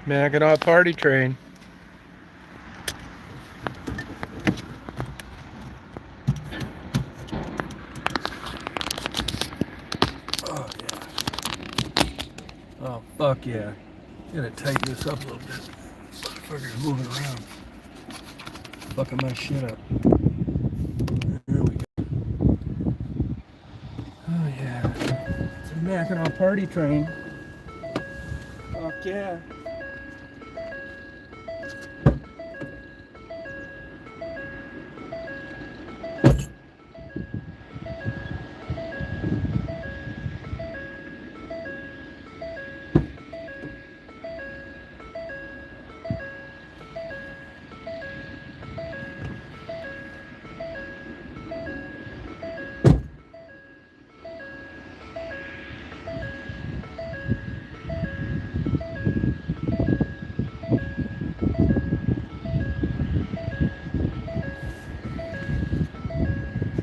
Mackinac Party train. Oh yeah. Oh fuck yeah. Gotta tighten this up a little bit. Motherfucker's moving around. Fucking my shit up. There we go. Oh yeah. It's a Mackinac Party train. Fuck yeah.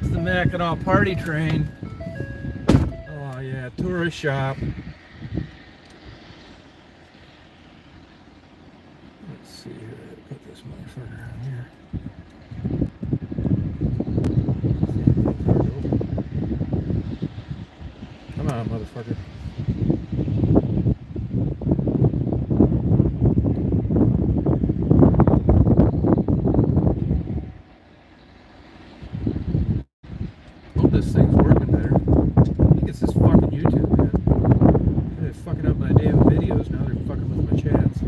The Mackinac Party train. Oh yeah, tourist shop. Let's see here. Put this motherfucker on here. Come on, motherfucker. This thing's working better. I think it's this fucking YouTube, man. They're fucking up my damn videos. Now they're fucking with my chats.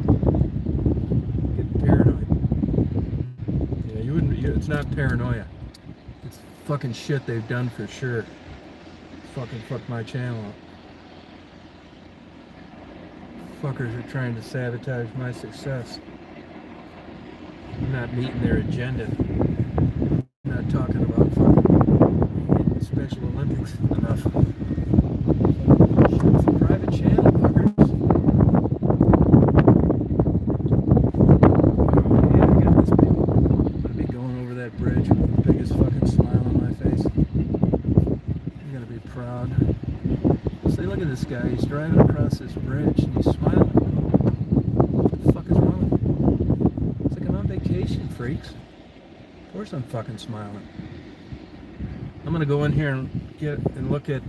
Getting paranoid. Yeah, you wouldn't. It's not paranoia. It's fucking shit they've done for sure. Fucking fuck my channel up. Fuckers are trying to sabotage my success. I'm not meeting their agenda. I'm not talking about fucking Special Olympics enough. It's a private channel, fuckers. Oh yeah, I got this big. I'm gonna be going over that bridge with the biggest fucking smile on my face. I'm gonna be proud. Say, look at this guy. He's driving across this bridge and he's smiling. What the fuck is wrong with him? It's like I'm on vacation, freaks. Of course I'm fucking smiling. I'm gonna go in here and look at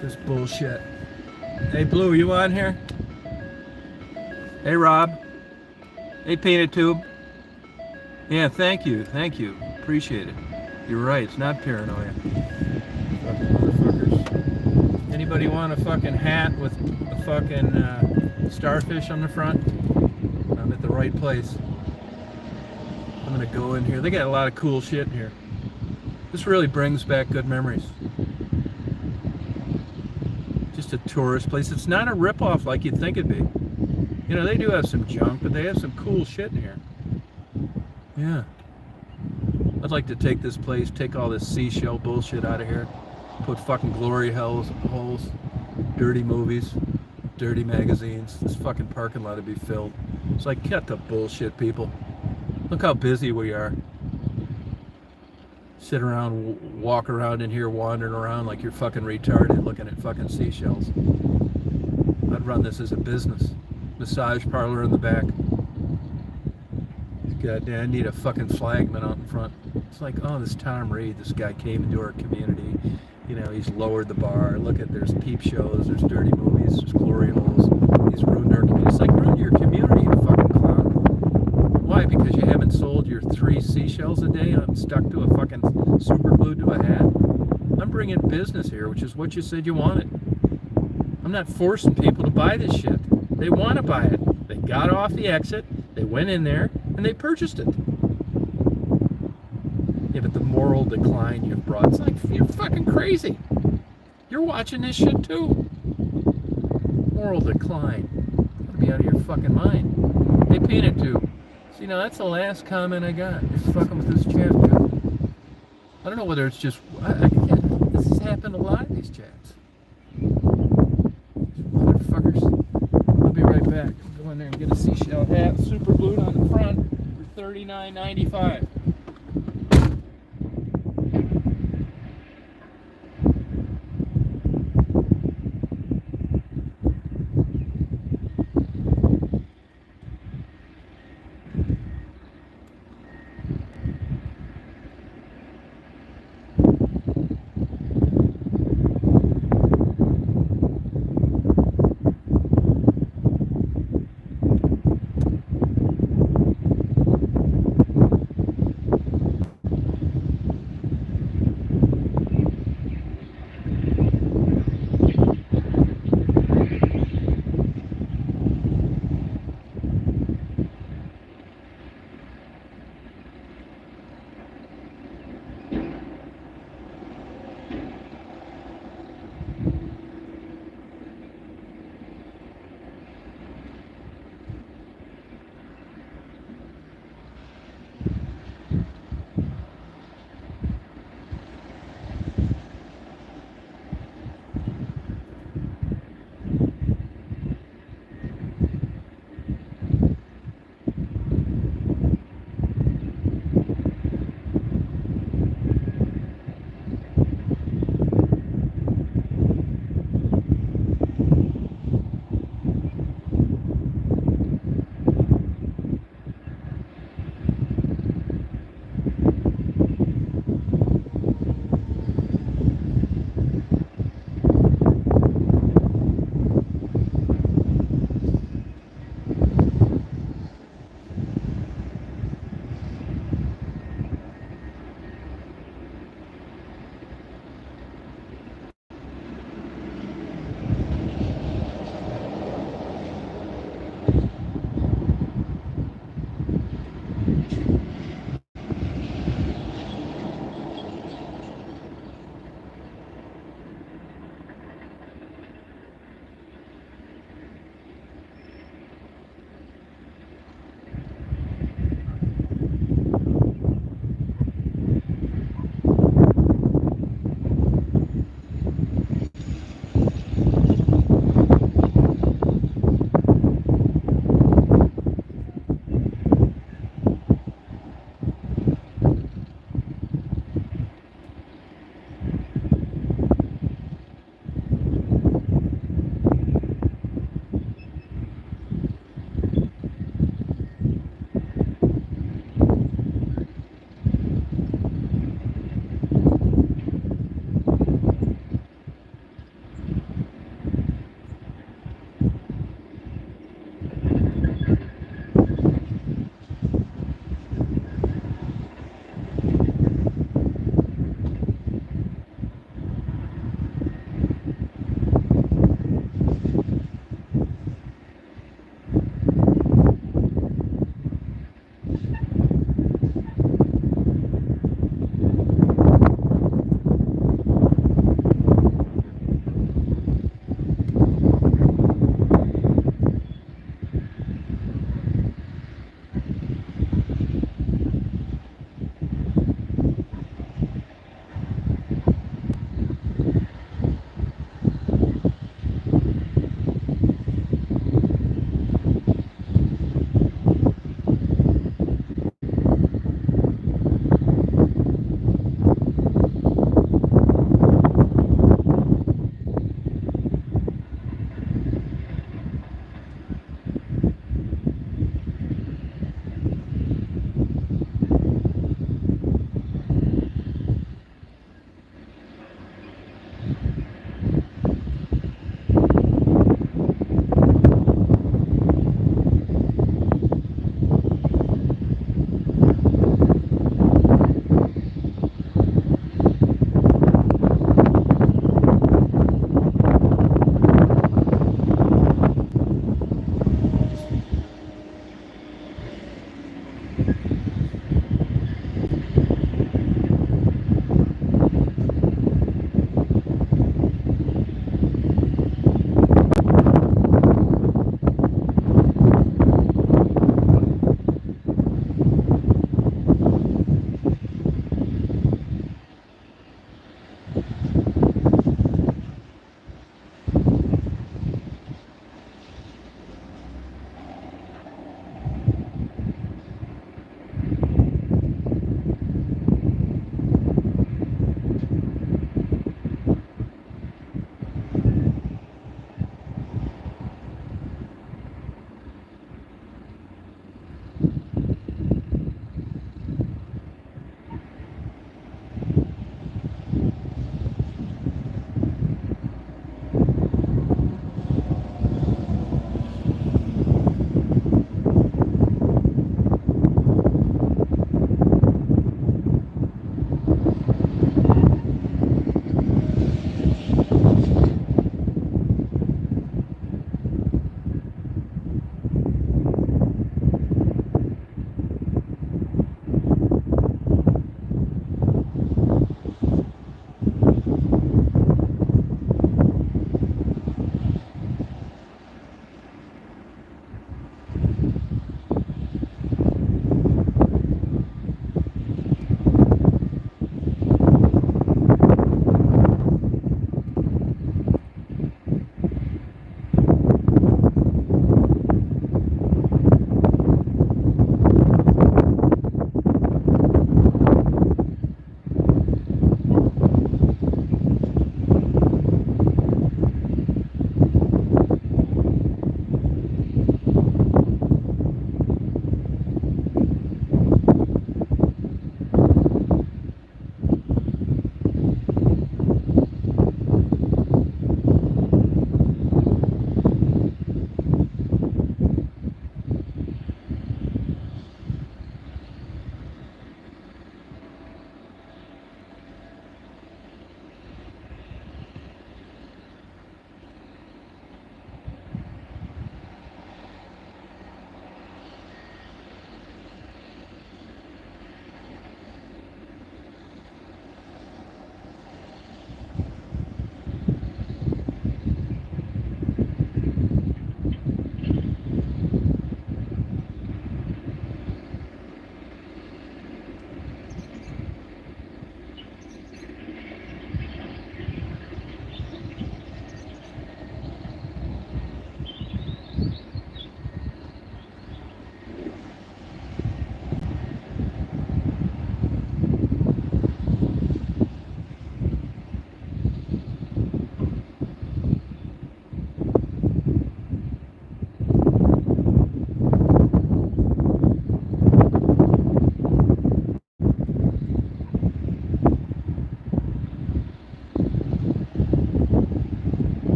this bullshit. Hey Blue, you on here? Hey Rob. Hey Painted Tube. Yeah, thank you, appreciate it. You're right, it's not paranoia. Fucking motherfuckers. Anybody want a fucking hat with a fucking starfish on the front? I'm at the right place. I'm gonna go in here. They got a lot of cool shit in here. This really brings back good memories. Just a tourist place. It's not a ripoff like you'd think it'd be. You know, they do have some junk, but they have some cool shit in here. Yeah. I'd like to take this place, take all this seashell bullshit out of here, put fucking glory holes, dirty movies, dirty magazines. This fucking parking lot would be filled. It's like, cut the bullshit, people. Look how busy we are. Sit around, walk around in here, wandering around like you're fucking retarded, looking at fucking seashells. I'd run this as a business. Massage parlor in the back. Goddamn, I need a fucking flagman out in front. It's like, oh, this Tom Reed, this guy came into our community. You know, he's lowered the bar. Look at, there's peep shows, there's dirty movies, there's glory holes. He's ruined our community. It's like, ruin your community, you fucking clown. Why? Because you haven't sold your 3 seashells a day and stuck to a fucking super glued to a hat? I'm bringing business here, which is what you said you wanted. I'm not forcing people to buy this shit. They want to buy it. They got off the exit, they went in there, and they purchased it. Yeah, but the moral decline you've brought, it's like, you're fucking crazy. You're watching this shit too. Moral decline. You gotta be out of your fucking mind. They Painted Tube. See, now that's the last comment I got. It's fucking with this chat too. I don't know whether it's just, I can't, this has happened a lot in these chats. Motherfuckers. I'll be right back. I'll go in there and get a seashell hat, super glued on the front for $39.95.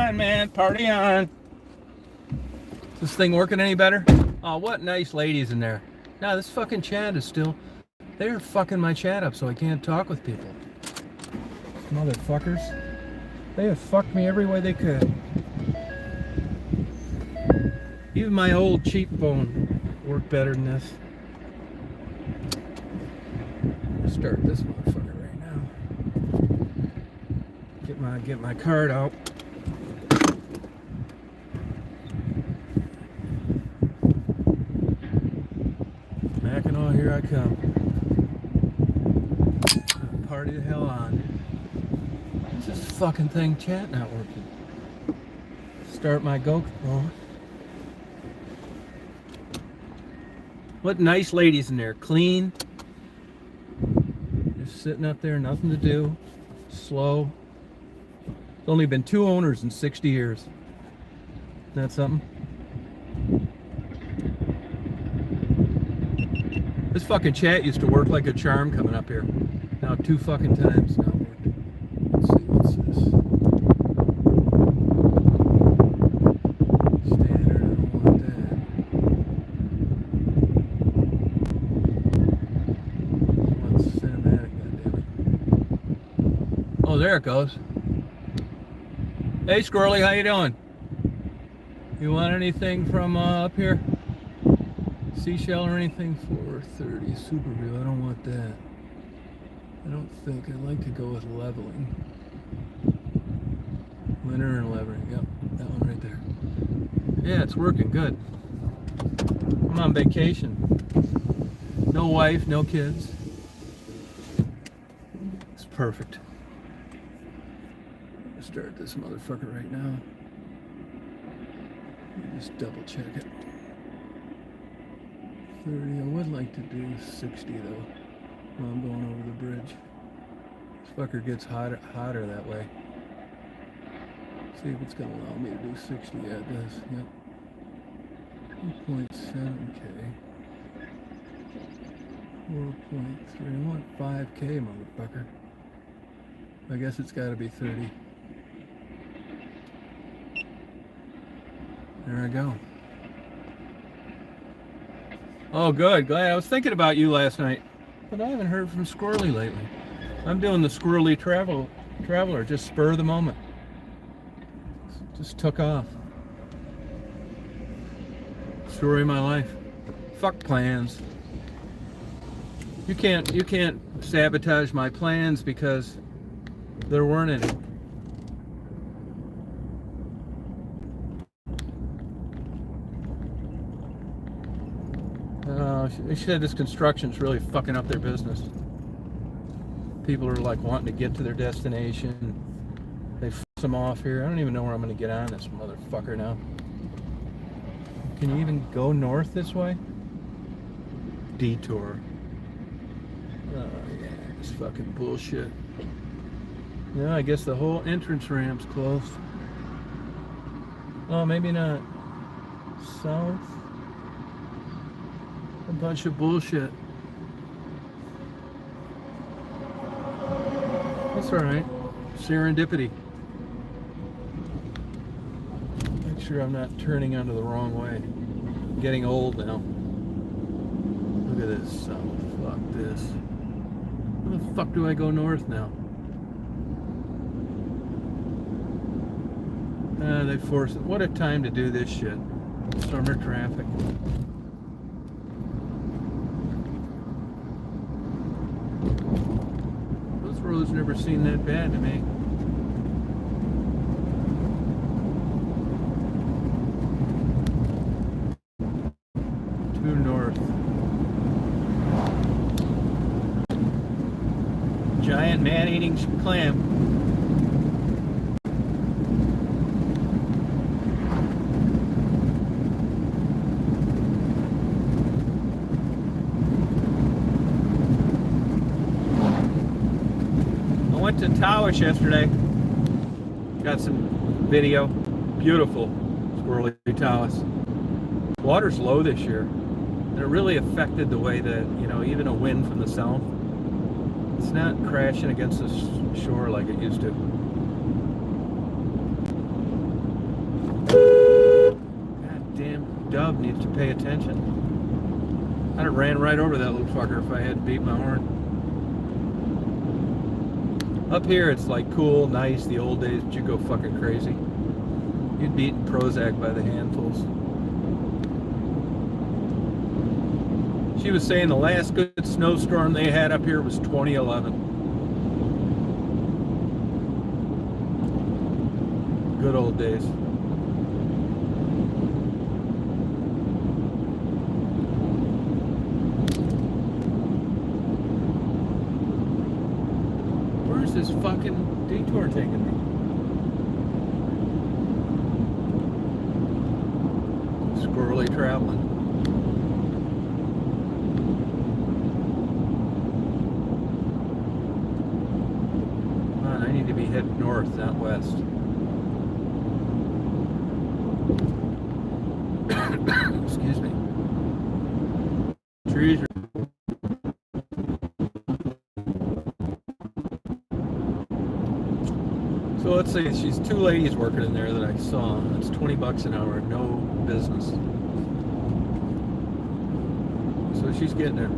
on, man. Party on. Is this thing working any better? Oh, what nice ladies in there. Now, this fucking chat is still... They're fucking my chat up so I can't talk with people. Motherfuckers. They have fucked me every way they could. Even my old cheap phone worked better than this. Let's start this motherfucker right now. Get my card out. Mackinac, here I come. Party the hell on. What's this fucking thing chat not working? Start my GoPro. What nice ladies in there. Clean. Just sitting up there, nothing to do. Slow. It's only been 2 owners in 60 years. Isn't that something? This fucking chat used to work like a charm coming up here. Now 2 fucking times now. Let's see, what's this? Standard, I don't want that. I want cinematic, goddammit. Oh, there it goes. Hey, Squirrely, how you doing? You want anything from up here? Seashell or anything? 430 Super View. I don't want that. I don't think. I'd like to go with leveling. Winter and leveling. Yep, that one right there. Yeah, it's working good. I'm on vacation. No wife, no kids. It's perfect. I'll start this motherfucker right now. Just double check it. 30. I would like to do 60 though. While I'm going over the bridge. This fucker gets hotter that way. See if it's gonna allow me to do 60. Yeah, it does. Yep. 2.7K. 4.3. I want 5K, motherfucker. I guess it's gotta be 30. There I go. Oh, good. Glad. I was thinking about you last night, but I haven't heard from Squirrely lately. I'm doing the Squirrely Traveler, just spur of the moment. Just took off. Story of my life. Fuck plans. You can't sabotage my plans because there weren't any. They said this construction's really fucking up their business. People are like wanting to get to their destination. They f them off here. I don't even know where I'm going to get on this motherfucker now. Can you even go north this way? Detour. Oh yeah, this fucking bullshit. Yeah, I guess the whole entrance ramp's closed. Oh, maybe not. South. A bunch of bullshit. That's alright. Serendipity. Make sure I'm not turning onto the wrong way. I'm getting old now. Look at this. Oh, fuck this. Where the fuck do I go north now? They force it. What a time to do this shit. Summer traffic. Those roads never seem that bad to me. Due north. Giant man-eating clam. Went to Tawish yesterday. Got some video. Beautiful squirrely Tawish. Water's low this year, and it really affected the way that, you know, even a wind from the south, it's not crashing against the shore like it used to. dove needs to pay attention. I'd have ran right over that little fucker if I hadn't beat my horn. Up here it's like cool, nice, the old days, but you go fucking crazy. You'd be eating Prozac by the handfuls. She was saying the last good snowstorm they had up here was 2011. Good old days. Where's this fucking detour taking me? Squirrely traveling. Man, I need to be heading north, not west. Excuse me. Trees are... So let's say she's two ladies working in there that I saw. That's $20 an hour, no business. So she's getting her.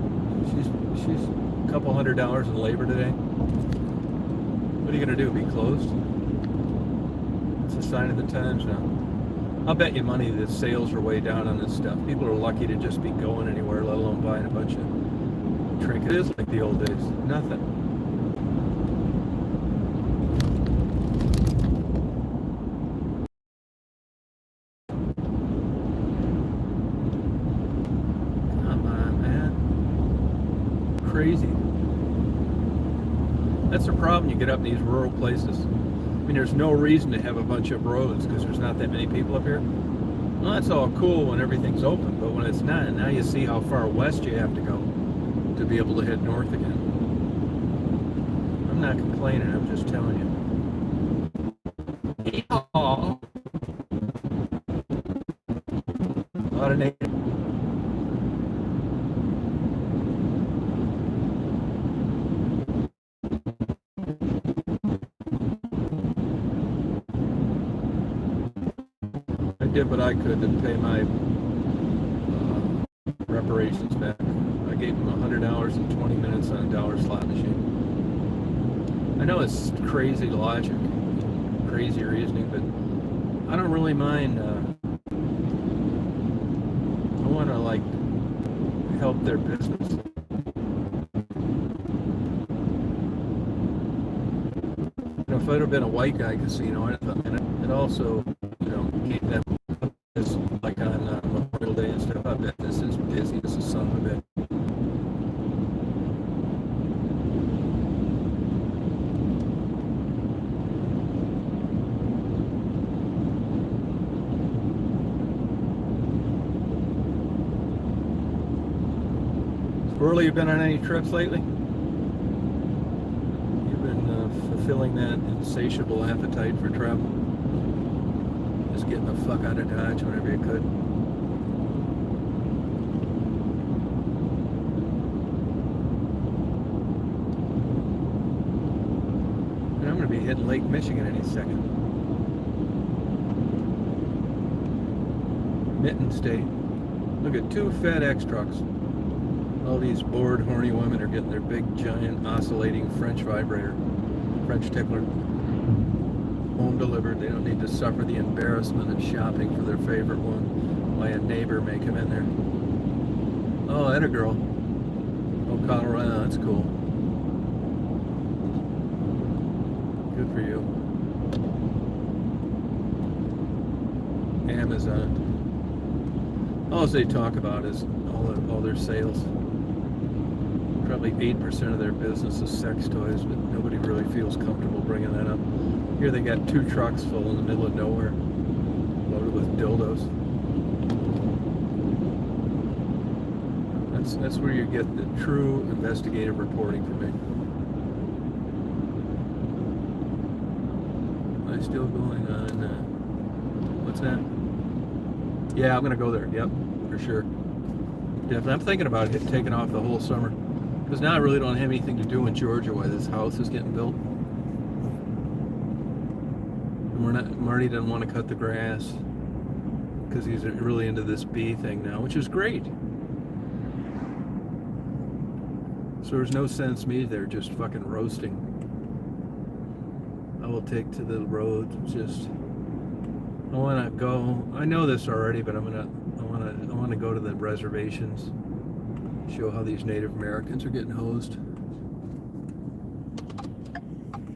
She's a couple $100 in labor today. What are you gonna do? Be closed? It's a sign of the times now. I'll bet you money that sales are way down on this stuff. People are lucky to just be going anywhere, let alone buying a bunch of trinkets. It is like the old days. Nothing. Come on, man. Crazy. That's the problem. You get up in these rural places. I mean, there's no reason to have a bunch of roads because there's not that many people up here. Well, that's all cool when everything's open, but when it's not, now you see how far west you have to go to be able to head north again. I'm not complaining, I'm just telling you. Yeehaw. A lot of natives. Did what I could to pay my reparations back. I gave them $100 in 20 minutes on a dollar slot machine. I know it's crazy logic, crazy reasoning, but I don't really mind. I want to like help their business. You know, if it had been a white guy casino, it also, you know, gave them. Like on Memorial Day and stuff. I bet this is busy. This is son of a bitch. Squirrely, you been on any trips lately? You've been fulfilling that insatiable appetite for travel? Just getting the fuck out of Dodge whenever you could. And I'm going to be hitting Lake Michigan any second. Mitten State. Look at 2 FedEx trucks. All these bored, horny women are getting their big, giant, oscillating French vibrator. French tickler. Home delivered. They don't need to suffer the embarrassment of shopping for their favorite one by a neighbor make them in there. Oh, that a girl. Oh, Colorado, that's cool. Good for you. Amazon. All they talk about is all their sales. Probably 8% of their business is sex toys, but nobody really feels comfortable bringing that up. Here they got 2 trucks full in the middle of nowhere, loaded with dildos. That's where you get the true investigative reporting from me. Am I still going on? What's that? Yeah, I'm gonna go there. Yep, for sure. Definitely. I'm thinking about taking off the whole summer because now I really don't have anything to do in Georgia while this house is getting built. Marty doesn't want to cut the grass. because he's really into this bee thing now, which is great. So there's no sense me there just fucking roasting. I will take to the road. Just I want to go. I know this already, but I want to go to the reservations. Show how these Native Americans are getting hosed.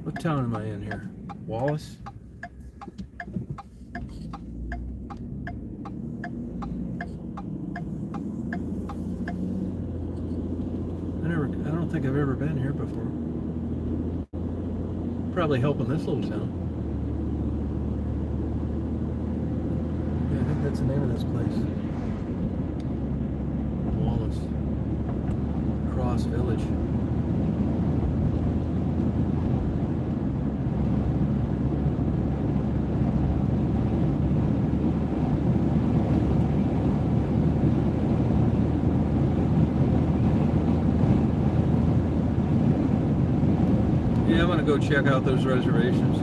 What town am I in here? Wallace? I don't think I've ever been here before. Probably helping this little town. Yeah, I think that's the name of this place. Wallace. Cross Village. Yeah, I'm gonna go check out those reservations.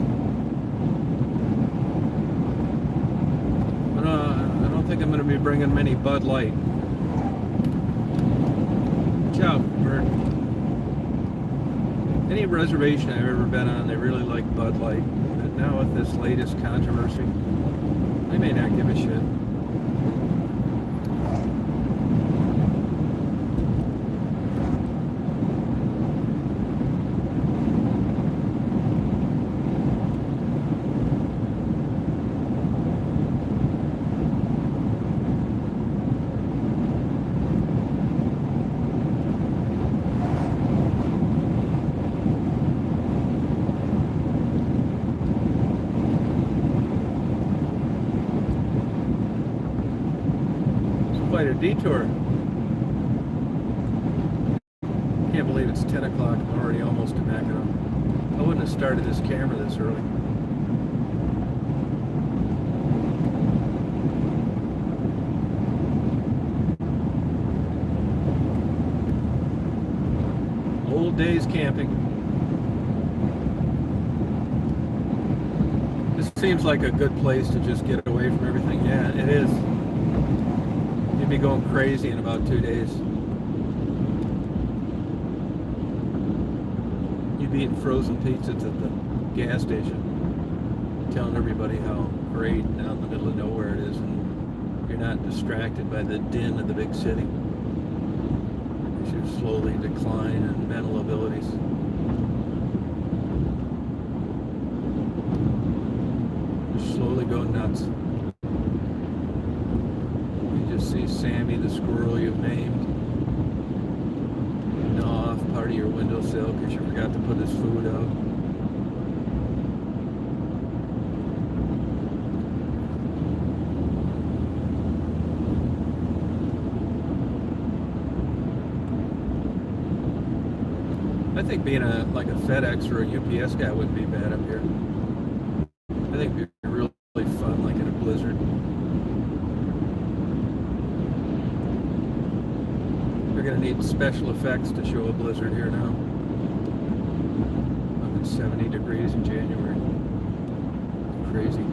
But, I don't think I'm gonna be bringing many Bud Light. Watch out, bird. Any reservation I've ever been on, they really like Bud Light. But now with this latest controversy, they may not give a shit. Quite a detour. Can't believe it's 10 o'clock. I'm already almost to Mackinac. I wouldn't have started this camera this early. Old days camping. This seems like a good place to just get away from everything. Yeah, it is. You'd be going crazy in about 2 days. You'd be eating frozen pizzas at the gas station, telling everybody how great out in the middle of nowhere it is, and you're not distracted by the din of the big city. As you slowly decline in mental abilities. You slowly go nuts. See Sammy the squirrel you've named gnaw off part of your windowsill because you forgot to put his food out. I think being like a FedEx or a UPS guy wouldn't be bad up here. I think it'd be really fun, like in a blizzard. We're going to need special effects to show a blizzard here now. Up at 70 degrees in January. Crazy.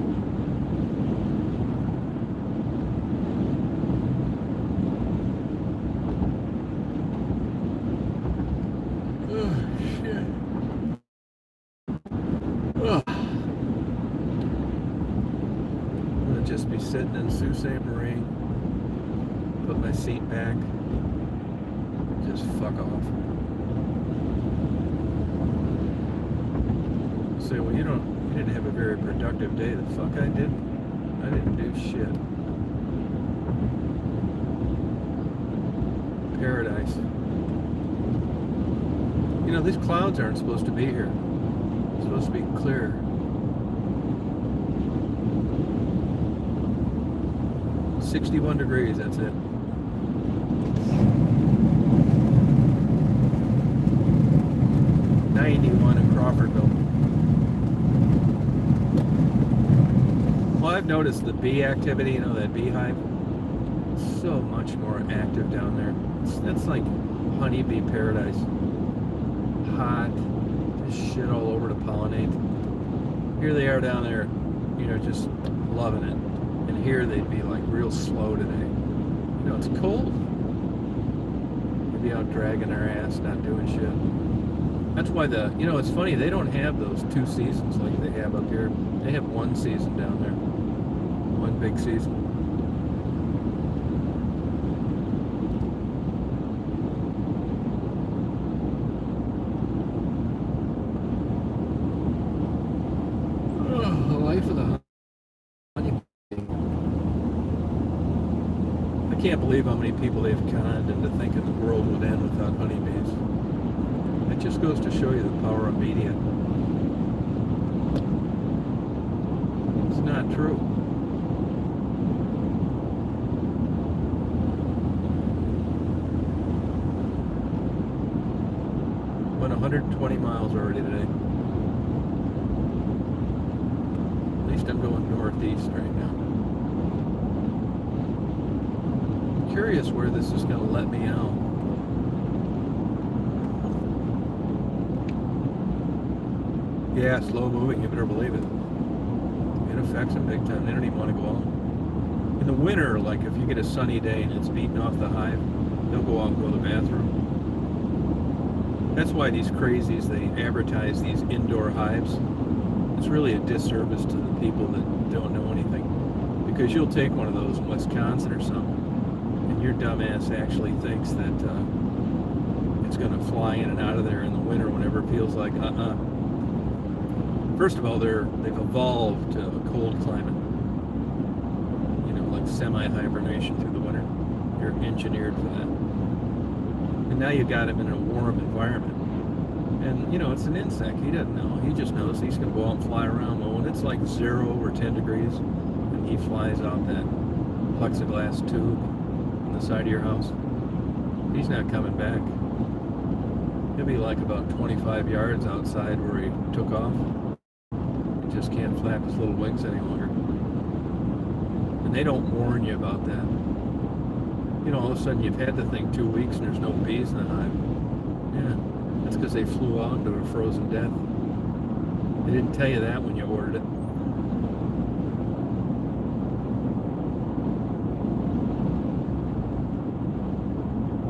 Oh, shit. Oh. I'm going to just be sitting in Sault Ste. Marie. Put my seat back. Just fuck off. Say, well, you didn't have a very productive day. The fuck I didn't. I didn't do shit. Paradise. You know, these clouds aren't supposed to be here. It's supposed to be clear. $61 degrees, that's it. In Crawfordville. Well, I've noticed the bee activity, you know, that beehive, so much more active down there. That's like honeybee paradise. Hot, just shit all over to pollinate. Here they are down there, you know, just loving it. And here they'd be like real slow today. You know, it's cold. They'd be out dragging their ass, not doing shit. That's why you know, it's funny, they don't have those 2 seasons like they have up here. They have 1 season down there. 1 big season. I can't believe how many people they've conned into thinking the world would end without honeybees. It just goes to show you the power of media. It's not true. Went 120 miles already today. At least I'm going northeast right now. Curious where this is going to let me out. Yeah, slow moving, you better believe it. It affects them big time. They don't even want to go out. In the winter, like if you get a sunny day and it's beating off the hive, they'll go out and go to the bathroom. That's why these crazies, they advertise these indoor hives. It's really a disservice to the people that don't know anything. Because you'll take one of those in Wisconsin or something, your dumbass actually thinks that it's going to fly in and out of there in the winter whenever it feels like First of all, they've evolved to a cold climate. You know, like semi-hibernation through the winter. You're engineered for that. And now you got him in a warm environment. And, you know, it's an insect. He doesn't know. He just knows he's going to go out and fly around. Well, when it's like 0 or 10 degrees and he flies out that plexiglass tube the side of your house, he's not coming back. He'll be like about 25 yards outside where he took off. He just can't flap his little wings any longer. And they don't warn you about that. You know, all of a sudden you've had the thing 2 weeks and there's no bees in the hive. Yeah, that's because they flew out into a frozen death. They didn't tell you that when you ordered it.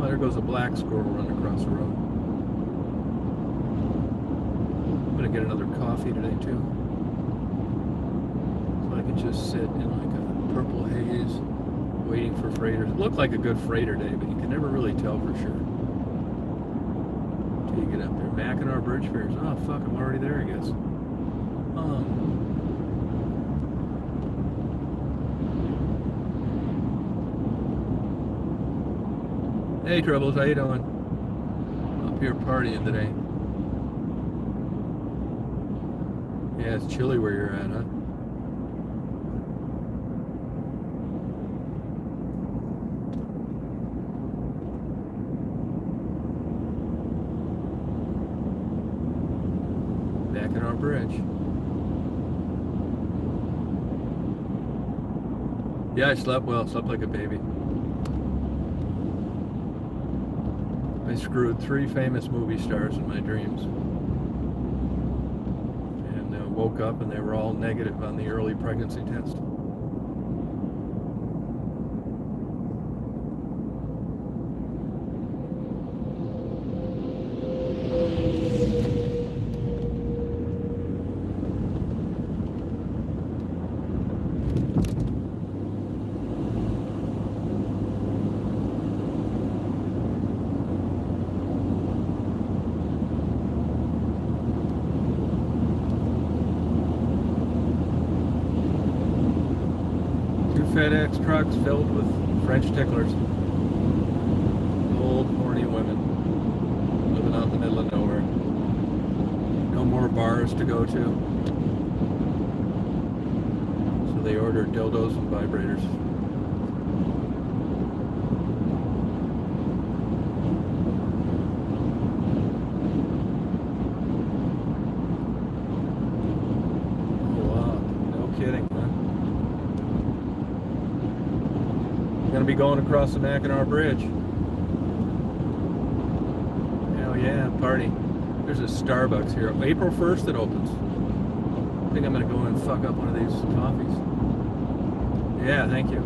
There goes a black squirrel running across the road. I'm gonna get another coffee today too, so I can just sit in like a purple haze, waiting for freighters. It looked like a good freighter day, but you can never really tell for sure until you get up there. Mackinac Bridge Party. Oh fuck, I'm already there, I guess. Hey Troubles, how you doing? Up here partying today. Yeah, it's chilly where you're at, huh? Mackinac Bridge. Yeah, I slept well, slept like a baby. I screwed 3 famous movie stars in my dreams. And woke up and they were all negative on the early pregnancy test. FedEx trucks filled with French ticklers. Old, horny women living out in the middle of nowhere. No more bars to go to. So they ordered dildos and vibrators. Oh wow, no kidding, huh? Gonna be going across the Mackinac Bridge. Hell yeah, party. There's a Starbucks here. April 1st it opens. I think I'm gonna go and fuck up one of these coffees. Yeah, thank you.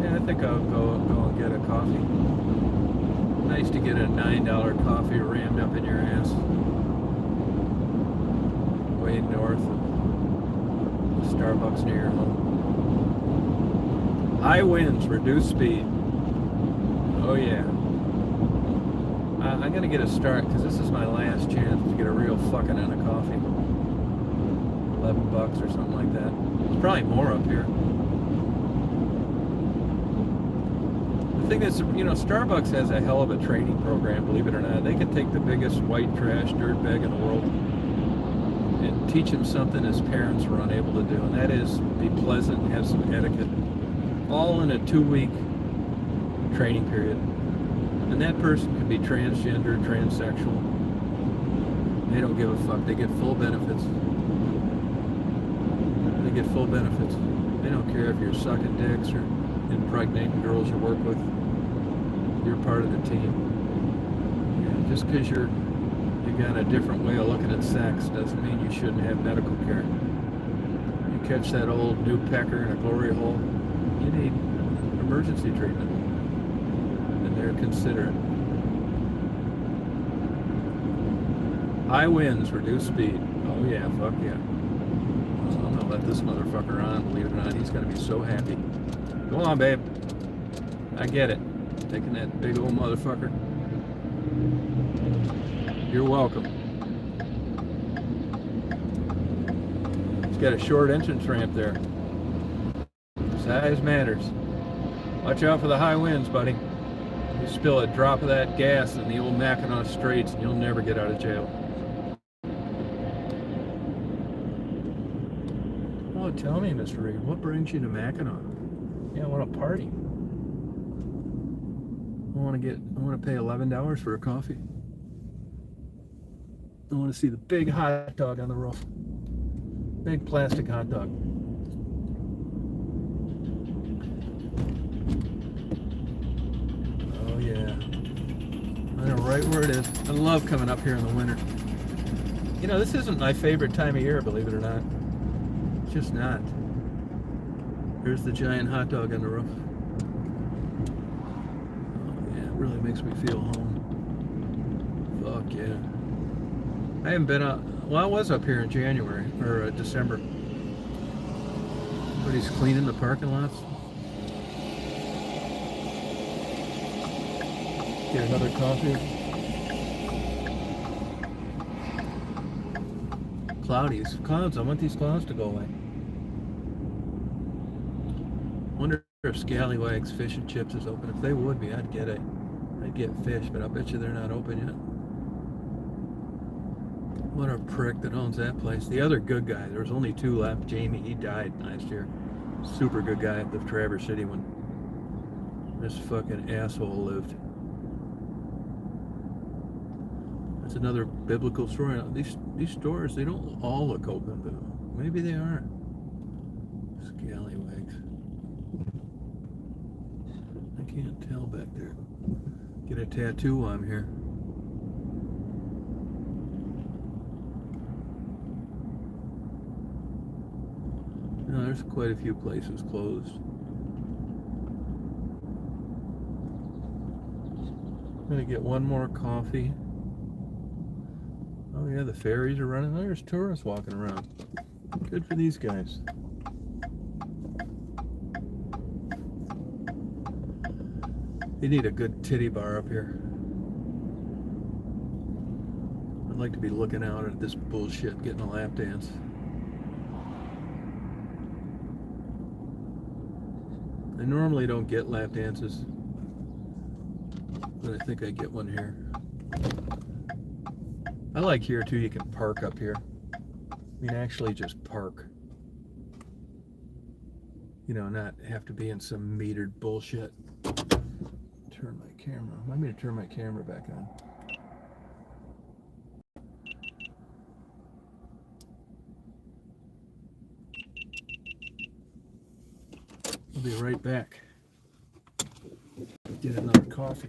Yeah, I think I'll go and get a coffee. Nice to get a $9 coffee rammed up in your ass. Way north of the Starbucks near your home. High winds, reduce speed. Oh yeah. I'm gonna get a start because this is my last chance to get a real fucking on a coffee. $11 or something like that. It's probably more up here. The thing is, Starbucks has a hell of a training program, believe it or not. They can take the biggest white trash dirtbag in the world and teach them something his parents were unable to do, and that is be pleasant and have some etiquette. All in a 2-week training period. And that person can be transgender, transsexual. They don't give a fuck. They get full benefits. They get full benefits. They don't care if you're sucking dicks or impregnating girls you work with. You're part of the team. Yeah, just because you got a different way of looking at sex doesn't mean you shouldn't have medical care. You catch that old new pecker in a glory hole, you need emergency treatment. And they're considerate. High winds, reduce speed. Oh yeah, fuck yeah. I'm gonna let this motherfucker on, believe it or not. He's gonna be so happy. Go on, babe. I get it. Taking that big old motherfucker. You're welcome. He's got a short entrance ramp there. Size matters. Watch out for the high winds, buddy. You spill a drop of that gas in the old Mackinac Straits and you'll never get out of jail. Oh, tell me, Mr. Reed, what brings you to Mackinac? Yeah, I want to party. I want to pay $11 for a coffee. I want to see the big hot dog on the roof. Big plastic hot dog. Oh yeah. I know right where it is. I love coming up here in the winter. This isn't my favorite time of year, believe it or not. It's just not. There's the giant hot dog on the roof. Really makes me feel home. Fuck yeah. I haven't been up. Well, I was up here in January or December. Everybody's cleaning the parking lots. Get another coffee. Clouds. I want these clouds to go away. Wonder if Scallywags Fish and Chips is open. If they would be, I'd get fish, but I bet you they're not open yet. What a prick that owns that place. The other good guy, there was only 2 left. Jamie, he died last year. Super good guy at the Traverse City one. This fucking asshole lived. That's another biblical story. These stores, they don't all look open, but maybe they are. Scallywags. I can't tell back there. Get a tattoo while I'm here. No, there's quite a few places closed. I'm gonna get one more coffee. Oh yeah, the ferries are running. There's tourists walking around. Good for these guys. They need a good titty bar up here. I'd like to be looking out at this bullshit, getting a lap dance. I normally don't get lap dances, but I think I get one here. I like here too, you can park up here. I mean, actually just park. Not have to be in some metered bullshit. Turn my camera. Remind me to turn my camera back on. I'll be right back. Get another coffee.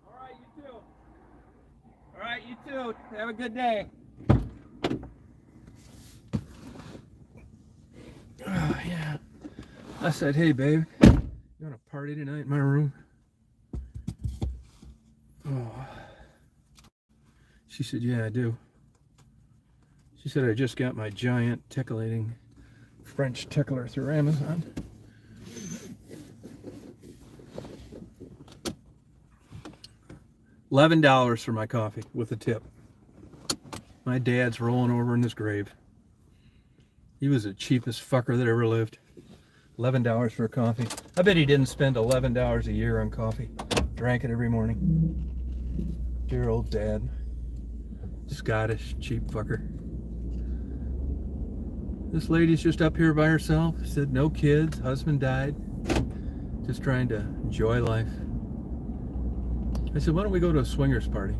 All right, you too. All right, you too. Have a good day. Oh, yeah. I said, hey, babe, you want to party tonight in my room? Oh. She said, yeah, I do. She said, I just got my giant tickling French tickler through Amazon. $11 for my coffee with a tip. My dad's rolling over in his grave. He was the cheapest fucker that ever lived. $11 for a coffee. I bet he didn't spend $11 a year on coffee. Drank it every morning. Dear old dad. Scottish cheap fucker. This lady's just up here by herself. Said no kids, husband died. Just trying to enjoy life. I said, why don't we go to a swingers party?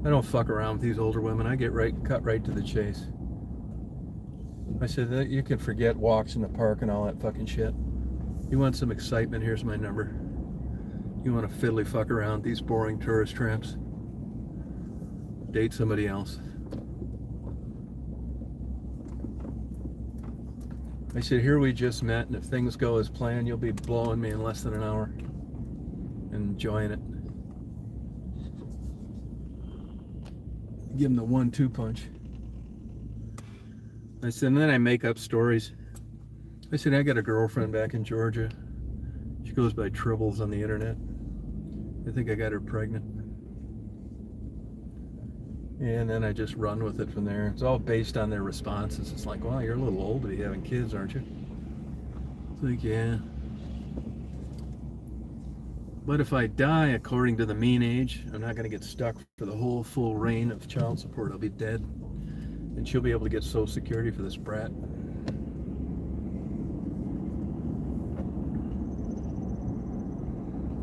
I don't fuck around with these older women. I get cut right to the chase. I said, you can forget walks in the park and all that fucking shit. You want some excitement? Here's my number. You want to fiddly fuck around these boring tourist traps? Date somebody else. I said, here we just met, and if things go as planned, you'll be blowing me in less than an hour. And enjoying it. Give him the 1-2 punch. I said, and then I make up stories. I said, I got a girlfriend back in Georgia. She goes by Tribbles on the internet. I think I got her pregnant. And then I just run with it from there. It's all based on their responses. It's like, well, you're a little old to be having kids, aren't you? It's like, yeah. But if I die according to the mean age, I'm not going to get stuck for the whole full reign of child support. I'll be dead. And she'll be able to get Social Security for this brat.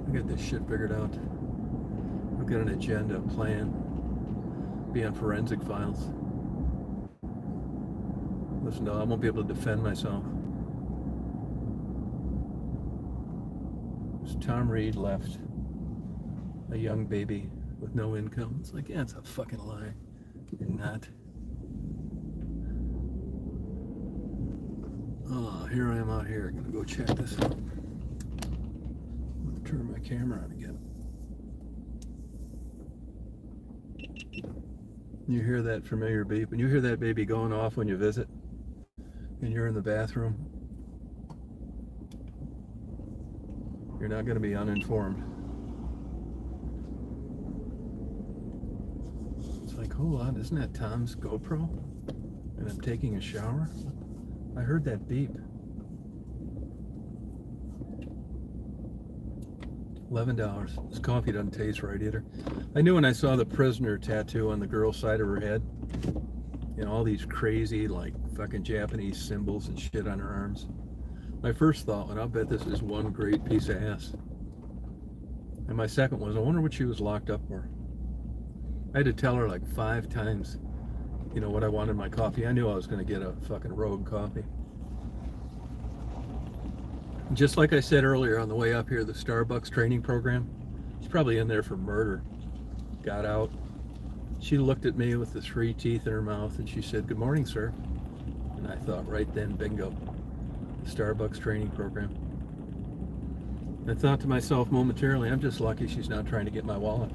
I got this shit figured out. I've got an agenda, a plan. Be on forensic files. Listen, I won't be able to defend myself. Tom Reed left a young baby with no income. It's like, yeah, it's a fucking lie. You're not. Oh, here I am out here. Gonna go check this out. I'll turn my camera on again. You hear that familiar beep? When you hear that baby going off when you visit and you're in the bathroom, you're not going to be uninformed. It's like, hold on, isn't that Tom's GoPro? And I'm taking a shower? I heard that beep. $11. This coffee doesn't taste right either. I knew when I saw the prisoner tattoo on the girl's side of her head. You know, all these crazy, like, fucking Japanese symbols and shit on her arms. My first thought was, I'll bet this is one great piece of ass. And my second was, I wonder what she was locked up for. I had to tell her like 5 times, you know, what I wanted in my coffee. I knew I was going to get a fucking Rogue coffee. Just like I said earlier on the way up here, the Starbucks training program, she's probably in there for murder. Got out. She looked at me with the 3 teeth in her mouth and she said, "Good morning, sir." And I thought right then, bingo. Starbucks training program. I thought to myself momentarily, I'm just lucky she's not trying to get my wallet.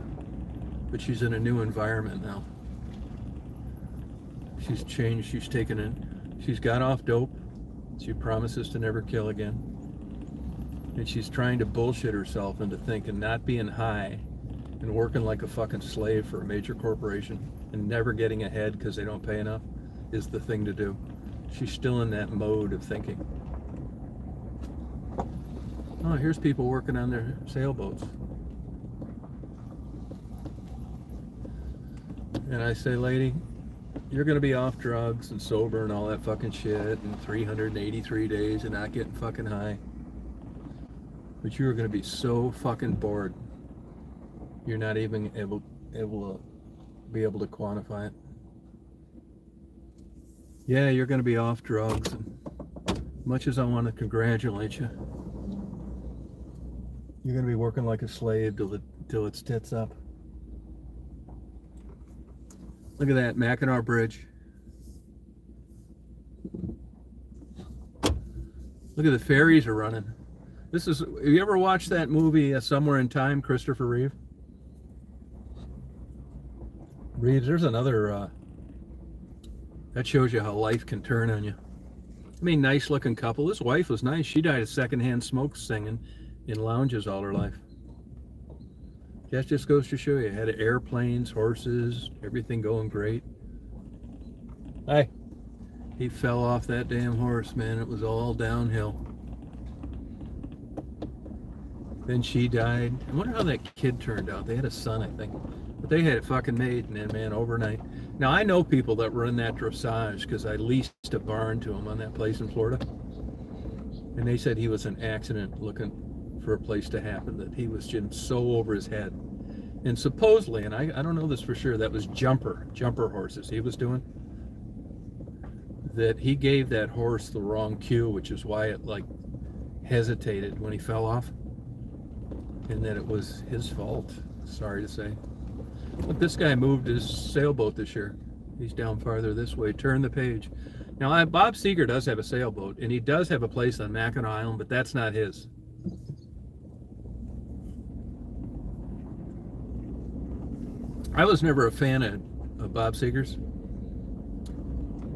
But she's in a new environment now. She's changed, she's taken in, she's got off dope. She promises to never kill again. And she's trying to bullshit herself into thinking not being high and working like a fucking slave for a major corporation and never getting ahead because they don't pay enough is the thing to do. She's still in that mode of thinking. Oh, here's people working on their sailboats. And I say, lady, you're going to be off drugs and sober and all that fucking shit in 383 days and not getting fucking high. But you're going to be so fucking bored, you're not even able to be able to quantify it. Yeah, you're going to be off drugs. And much as I want to congratulate you, you're going to be working like a slave till it's tits up. Look at that, Mackinac Bridge. Look at the ferries are running. Have you ever watched that movie, Somewhere in Time, Christopher Reeves, there's another, that shows you how life can turn on you. I mean, nice looking couple. His wife was nice. She died of secondhand smoke singing in lounges all her life. That just goes to show you. Had airplanes, horses, everything going great. Hey, he fell off that damn horse, man. It was all downhill. Then she died. I wonder how that kid turned out. They had a son, I think. But they had it fucking made, and then, man, overnight. Now, I know people that run that dressage because I leased a barn to them on that place in Florida. And they said he was an accident looking for a place to happen, that he was just so over his head. And supposedly, and I don't know this for sure, that was jumper horses he was doing. That he gave that horse the wrong cue, which is why it, like, hesitated when he fell off. And that it was his fault, sorry to say. But this guy moved his sailboat this year. He's down farther this way. Turn the page. Now, Bob Seger does have a sailboat, and he does have a place on Mackinac Island, but that's not his. I was never a fan of Bob Seger's,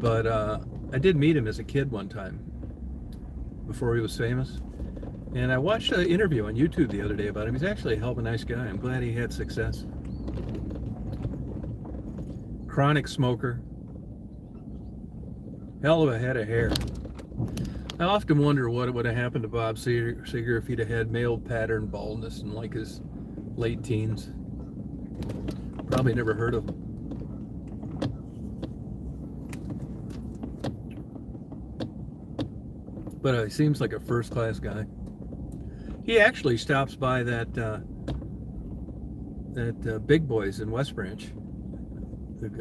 but I did meet him as a kid one time, before he was famous. And I watched an interview on YouTube the other day about him. He's actually a hell of a nice guy. I'm glad he had success. Chronic smoker. Hell of a head of hair. I often wonder what would have happened to Bob Seger if he'd have had male pattern baldness in like his late teens. Probably never heard of him. But he seems like a first-class guy. He actually stops by that Big Boys in West Branch.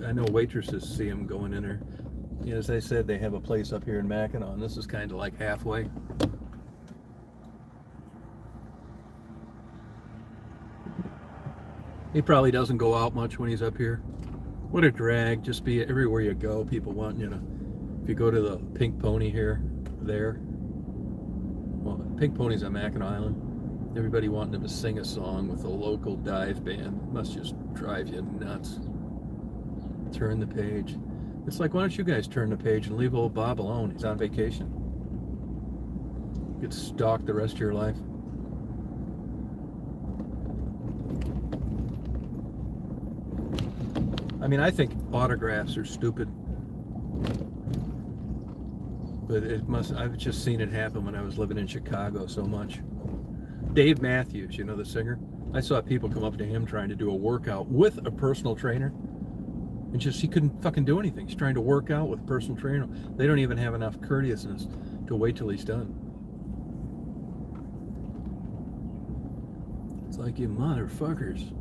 I know waitresses see him going in there. As I said, they have a place up here in Mackinac, and this is kind of like halfway. He probably doesn't go out much when he's up here. What a drag, just be everywhere you go. People want you to, if you go to the Pink Pony there. Well, Pink Pony's on Mackinac Island. Everybody wanting him to sing a song with a local dive band. Must just drive you nuts. Turn the page. It's like, why don't you guys turn the page and leave old Bob alone? He's on vacation. Get stalked the rest of your life. I mean, I think autographs are stupid. But I've just seen it happen when I was living in Chicago so much. Dave Matthews, you know, the singer? I saw people come up to him trying to do a workout with a personal trainer. And just, he couldn't fucking do anything. He's trying to work out with a personal trainer. They don't even have enough courteousness to wait till he's done. It's like, you motherfuckers.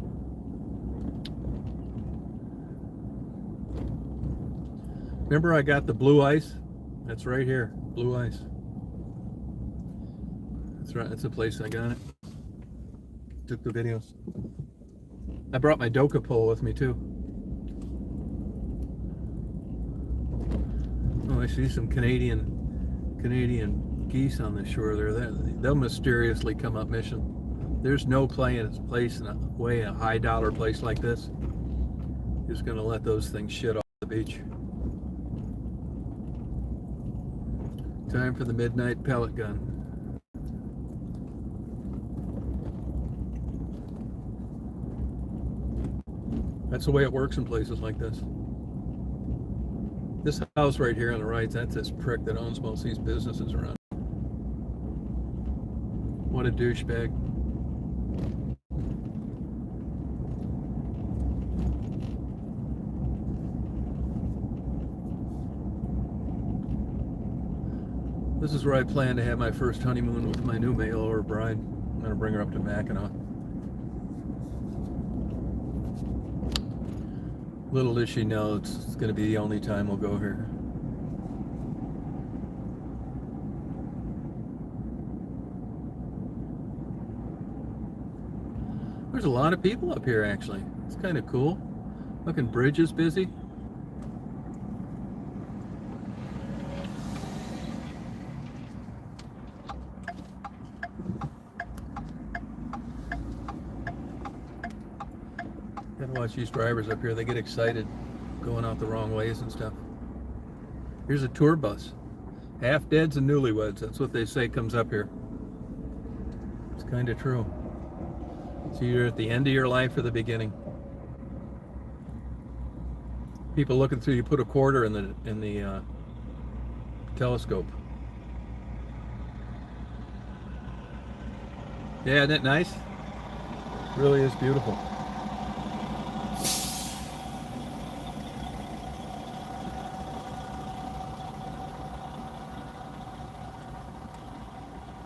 Remember I got the blue ice? That's right here, blue ice. That's right, that's the place I got it. Took the videos. I brought my Doka pole with me too. Oh, I see some Canadian geese on the shore there. They'll mysteriously come up mission. There's no place in a high dollar place like this who's gonna let those things shit off the beach. Time for the midnight pellet gun. That's the way it works in places like this. This house right here on the right, that's this prick that owns most of these businesses around. What a douchebag. This is where I plan to have my first honeymoon with my new mail-order bride. I'm going to bring her up to Mackinac. Little does she know it's going to be the only time we'll go here. There's a lot of people up here, actually. It's kind of cool. Fucking bridge is busy. Gotta watch these drivers up here. They get excited going out the wrong ways and stuff. Here's a tour bus. Half deads and newlyweds. That's what they say comes up here. It's kind of true. So you're at the end of your life or the beginning. People looking through. You put a quarter in the telescope. Yeah, isn't it nice? It really is beautiful.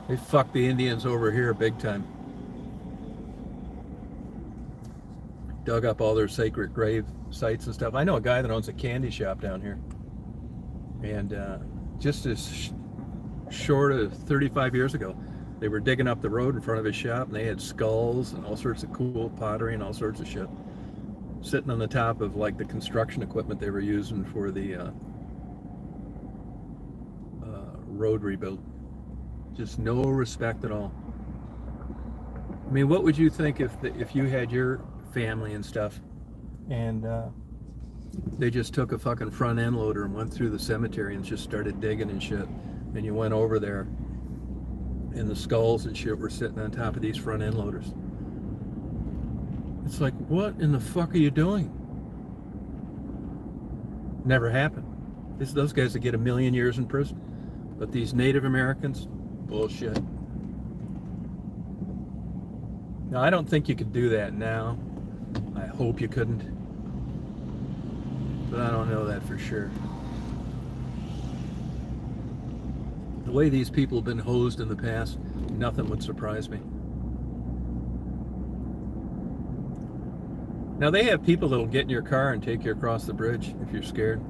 They fucked the Indians over here big time. Dug up all their sacred grave sites and stuff. I know a guy that owns a candy shop down here. And just as short of 35 years ago, they were digging up the road in front of his shop, and they had skulls and all sorts of cool pottery and all sorts of shit sitting on the top of like the construction equipment they were using for the road rebuild. Just no respect at all. I mean, what would you think if you had your family and stuff, and they just took a fucking front end loader and went through the cemetery and just started digging and shit, and you went over there, and the skulls and shit were sitting on top of these front end loaders? It's like, what in the fuck are you doing? Never happened. Those guys would get 1 million years in prison. But these Native Americans, bullshit. Now, I don't think you could do that now. I hope you couldn't. But I don't know that for sure. The way these people have been hosed in the past, nothing would surprise me. Now, they have people that'll get in your car and take you across the bridge if you're scared.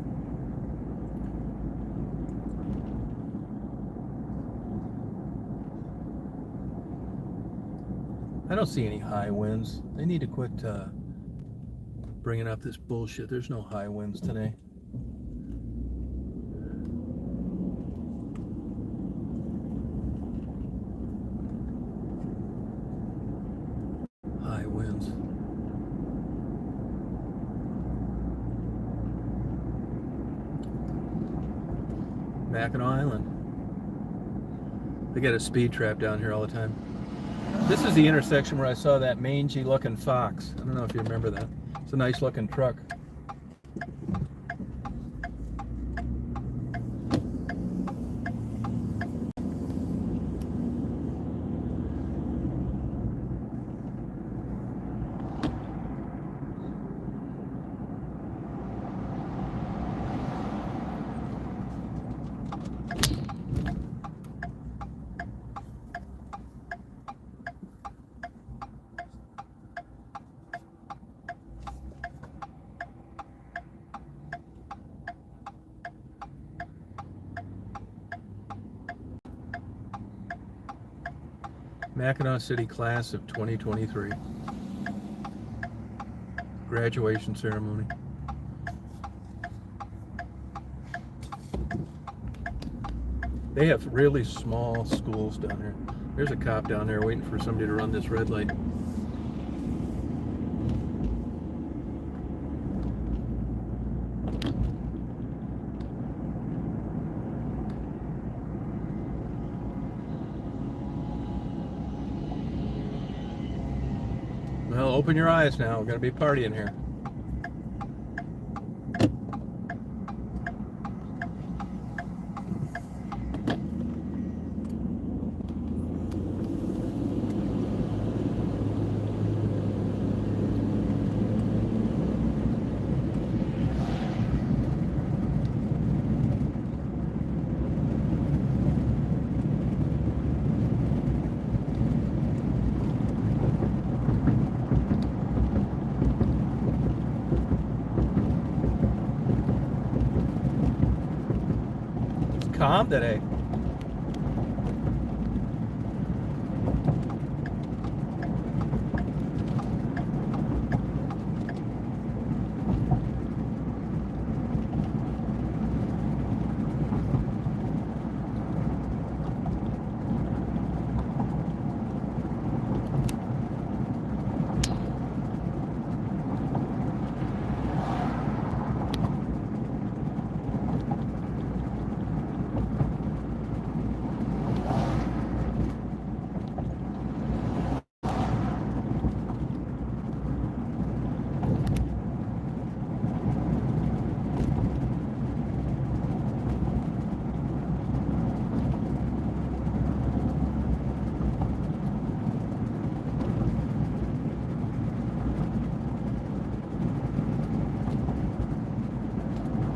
I don't see any high winds. They need to quit bringing up this bullshit. There's no high winds today. High winds. Mackinac Island. They got a speed trap down here all the time. This is the intersection where I saw that mangy looking fox. I don't know if you remember that. It's a nice looking truck. Mackinac City class of 2023. Graduation ceremony. They have really small schools down here. There's a cop down there waiting for somebody to run this red light. Well, open your eyes now. We're going to be partying here. Calm today.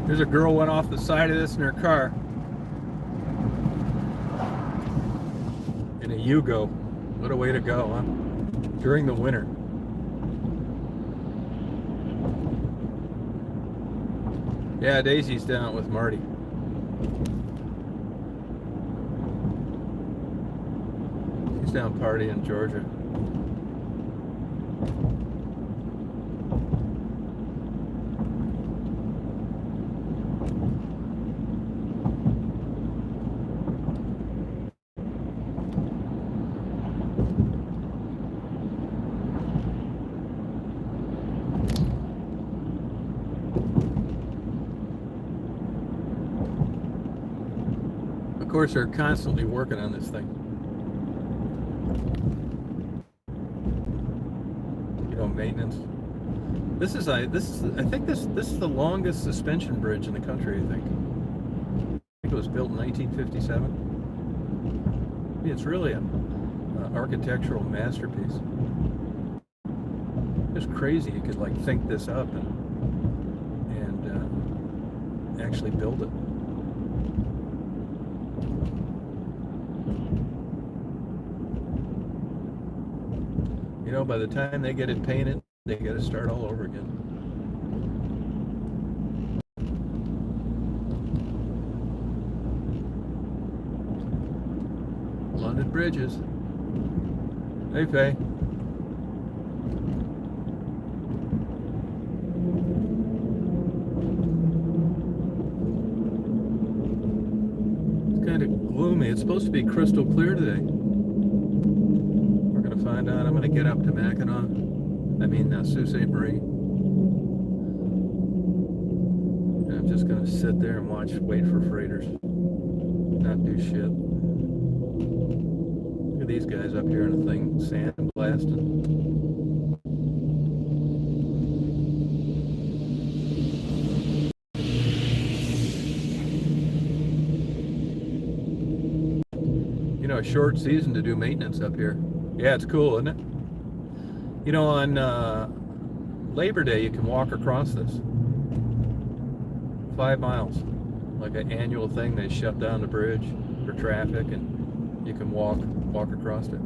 There's a girl went off the side of this in her car. In a Yugo. What a way to go, huh? During the winter. Yeah, Daisy's down with Marty. She's down partying in Georgia. Of course, they're constantly working on this thing. You know, maintenance. I think this is the longest suspension bridge in the country. I think it was built in 1957. It's really an architectural masterpiece. It's crazy you could like think this up and actually build it. You know, by the time they get it painted, they got to start all over again. London bridges. Hey, Faye. It's kind of gloomy. It's supposed to be crystal clear today. We're going to find out. I'm going to get up to Mackinac. Sault Ste. Marie. And I'm just going to sit there and wait for freighters. Not do shit. Look at these guys up here in the thing, sand blasting. You know, a short season to do maintenance up here. Yeah, it's cool, isn't it? You know, on Labor Day, you can walk across this. 5 miles. Like an annual thing, they shut down the bridge for traffic and you can walk across it.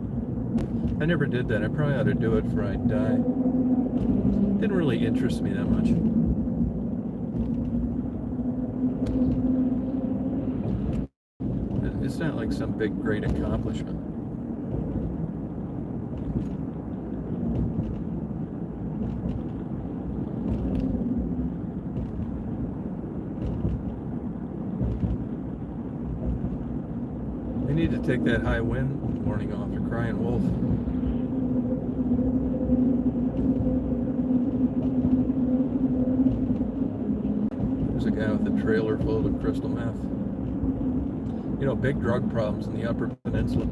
I never did that. I probably ought to do it before I die. Didn't really interest me that much. It's not like some big, great accomplishment. They need to take that high wind warning off. They're crying wolf. There's a guy with a trailer full of crystal meth. You know, big drug problems in the Upper Peninsula.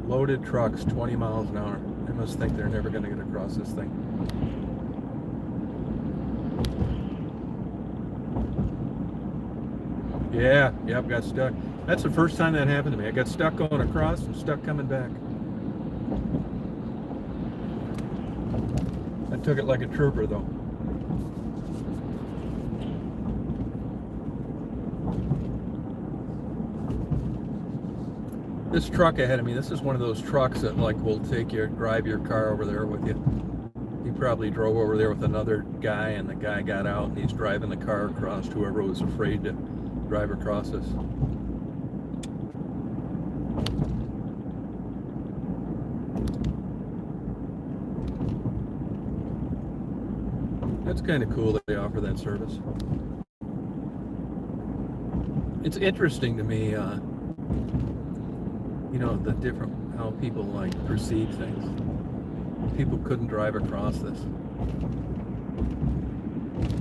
Loaded trucks, 20 miles an hour. They must think they're never going to get across this thing. Yeah, yep, got stuck. That's the first time that happened to me. I got stuck going across and stuck coming back. I took it like a trooper, though. This truck ahead of me, this is one of those trucks that like will drive your car over there with you. He probably drove over there with another guy and the guy got out and he's driving the car across to whoever was afraid to drive across this. That's kind of cool that they offer that service. It's interesting to me, you know, the different, how people like perceive things. People couldn't drive across this.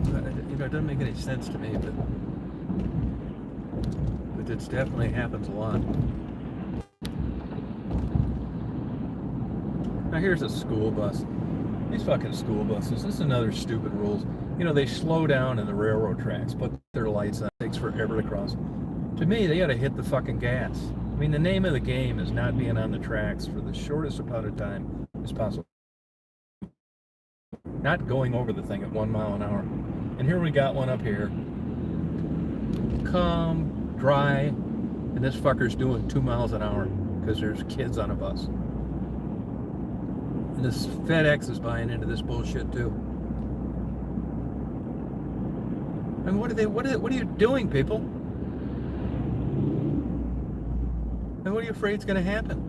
You know, it doesn't make any sense to me, but it definitely happens a lot. Now here's a school bus. These fucking school buses. This is another stupid rules. You know, they slow down in the railroad tracks, put their lights on. It takes forever to cross. To me, they ought to hit the fucking gas. I mean, the name of the game is not being on the tracks for the shortest amount of time as possible. Not going over the thing at 1 mile an hour. And here we got one up here. Calm, dry, and this fucker's doing 2 miles an hour because there's kids on a bus. And this FedEx is buying into this bullshit too. I mean, what are you doing, people? And what are you afraid is going to happen?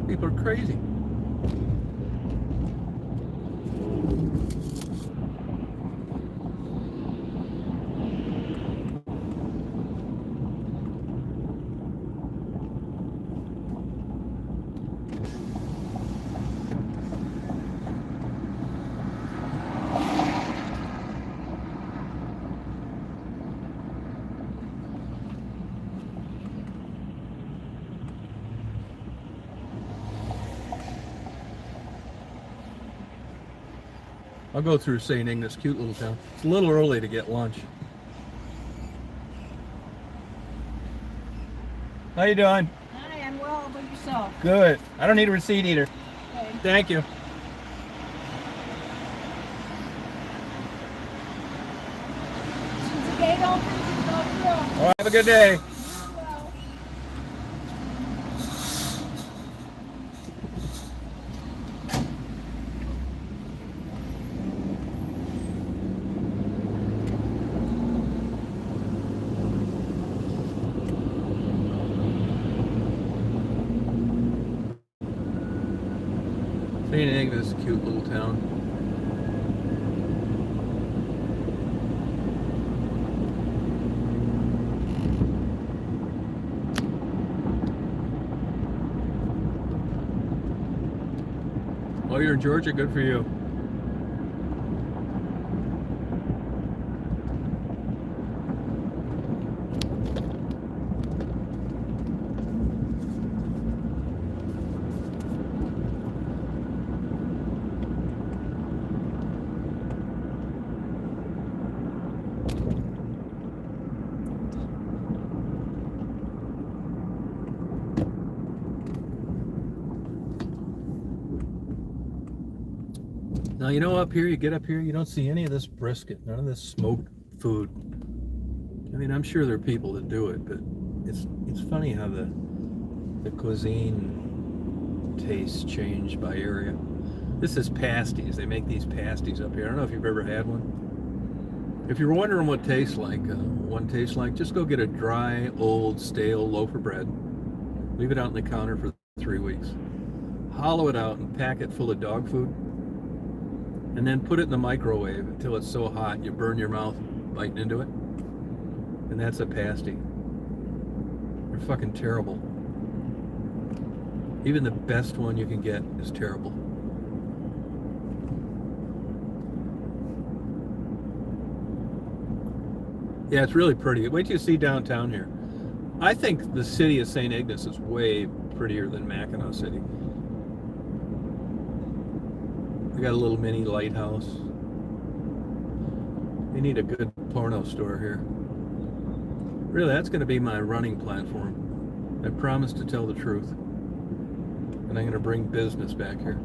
People are crazy. I'll go through St. Ignace, cute little town. It's a little early to get lunch. How you doing? Hi, I'm well. How about yourself? Good. I don't need a receipt either. Okay. Thank you. Since the gate opens, you go through. All right, have a good day. Well, St. Ignace, cute little town. Oh, you're in Georgia? Good for you. Now, you know, up here, you get up here, you don't see any of this brisket, none of this smoked food. I mean, I'm sure there are people that do it, but it's funny how the cuisine tastes change by area. This is pasties. They make these pasties up here. I don't know if you've ever had one. If you're wondering what one tastes like, just go get a dry, old, stale loaf of bread. Leave it out on the counter for 3 weeks. Hollow it out and pack it full of dog food. And then put it in the microwave until it's so hot you burn your mouth biting into it. And that's a pasty. They're fucking terrible. Even the best one you can get is terrible. Yeah, it's really pretty. Wait till you see downtown here. I think the city of St. Ignace is way prettier than Mackinac City. We got a little mini lighthouse. We need a good porno store here. Really, that's going to be my running platform. I promise to tell the truth. And I'm going to bring business back here.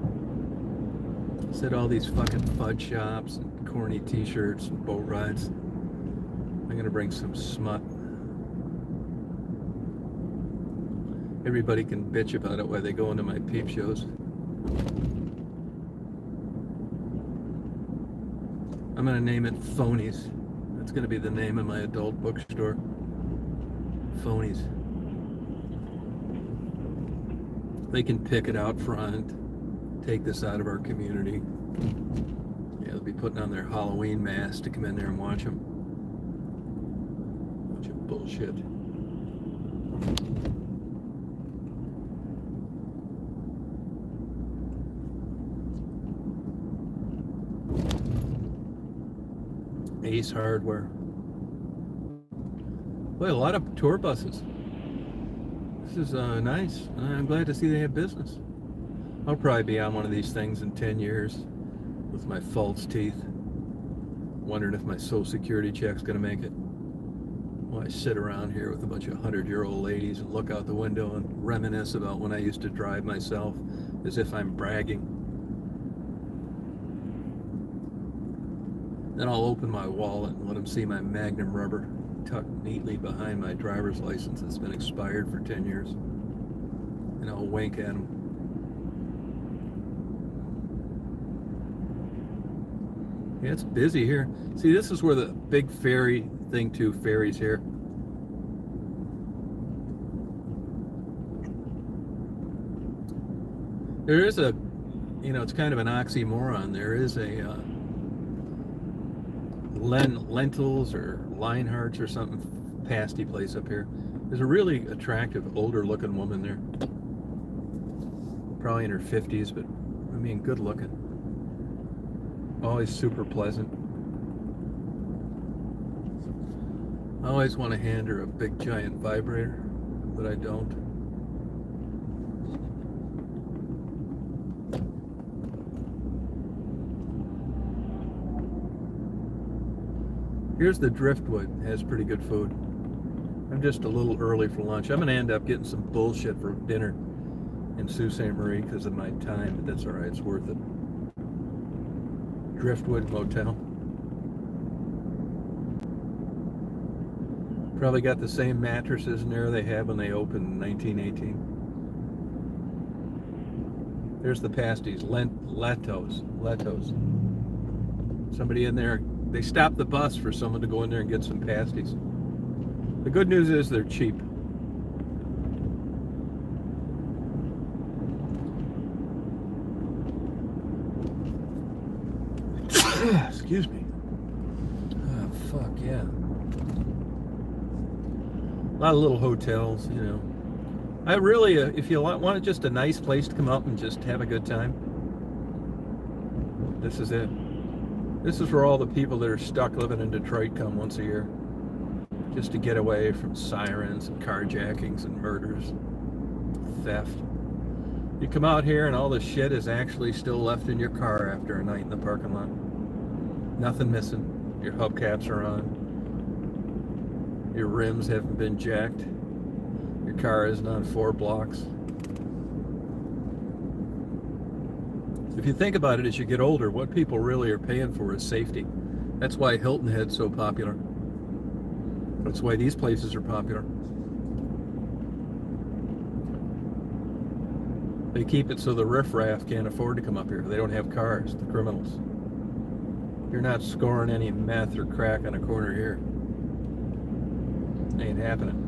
Said all these fucking fudge shops and corny t-shirts and boat rides. I'm going to bring some smut. Everybody can bitch about it while they go into my peep shows. I'm going to name it Phonies. That's going to be the name of my adult bookstore. Phonies. They can pick it out front, take this out of our community. Yeah, they'll be putting on their Halloween masks to come in there and watch them. Bunch of bullshit. Ace Hardware. Boy, a lot of tour buses. is nice. I'm glad to see they have business. I'll probably be on one of these things in 10 years with my false teeth, wondering if my Social Security check's going to make it. Well, I sit around here with a bunch of 100-year-old ladies and look out the window and reminisce about when I used to drive myself as if I'm bragging. Then I'll open my wallet and let them see my Magnum rubber tucked neatly behind my driver's license that's been expired for 10 years. And I'll wink at them. Yeah, it's busy here. See, this is where the big ferry thing too, ferries here. There is a, it's kind of an oxymoron. There is a lentils or Lionhearts or something pasty place up here. There's a really attractive older looking woman there, probably in her 50s, but I mean good looking, always super pleasant. I always want to hand her a big giant vibrator, but I don't. Here's the Driftwood. It has pretty good food. I'm just a little early for lunch. I'm going to end up getting some bullshit for dinner in Sault Ste. Marie because of my time, but that's all right. It's worth it. Driftwood Motel. Probably got the same mattresses in there they had when they opened in 1918. There's the pasties. Latos. Somebody in there. They stopped the bus for someone to go in there and get some pasties. The good news is they're cheap. Excuse me. Oh, fuck yeah. A lot of little hotels, I really, if you want just a nice place to come up and just have a good time, this is it. This is where all the people that are stuck living in Detroit come once a year, just to get away from sirens and carjackings and murders, theft. You come out here and all the shit is actually still left in your car after a night in the parking lot. Nothing missing. Your hubcaps are on. Your rims haven't been jacked. Your car isn't on 4 blocks. If you think about it, as you get older, what people really are paying for is safety. That's why Hilton Head's so popular. That's why these places are popular. They keep it so the riffraff can't afford to come up here. They don't have cars, the criminals. You're not scoring any meth or crack on a corner here. Ain't happening.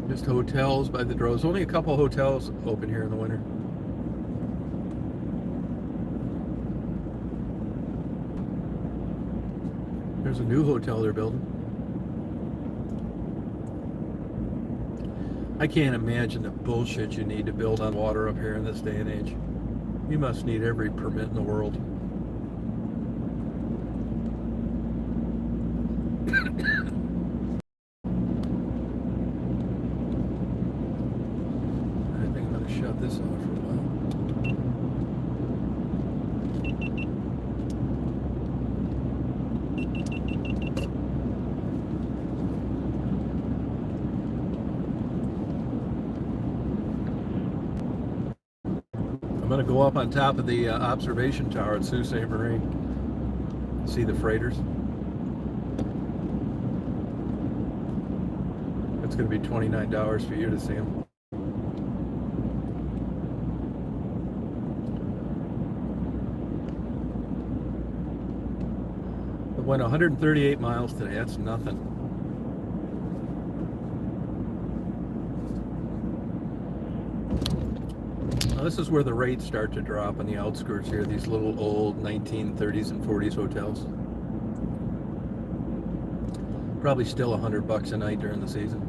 Just hotels by the droves. Only a couple hotels open here in the winter. There's a new hotel they're building. I can't imagine the bullshit you need to build on water up here in this day and age. You must need every permit in the world. Shut this off for a while. I'm going to go up on top of the observation tower at Sault Ste. Marie. See the freighters. It's going to be $29 for you to see them. Went 138 miles today. That's nothing. Now this is where the rates start to drop on the outskirts here. These little old 1930s and 40s hotels. Probably still $100 a night during the season.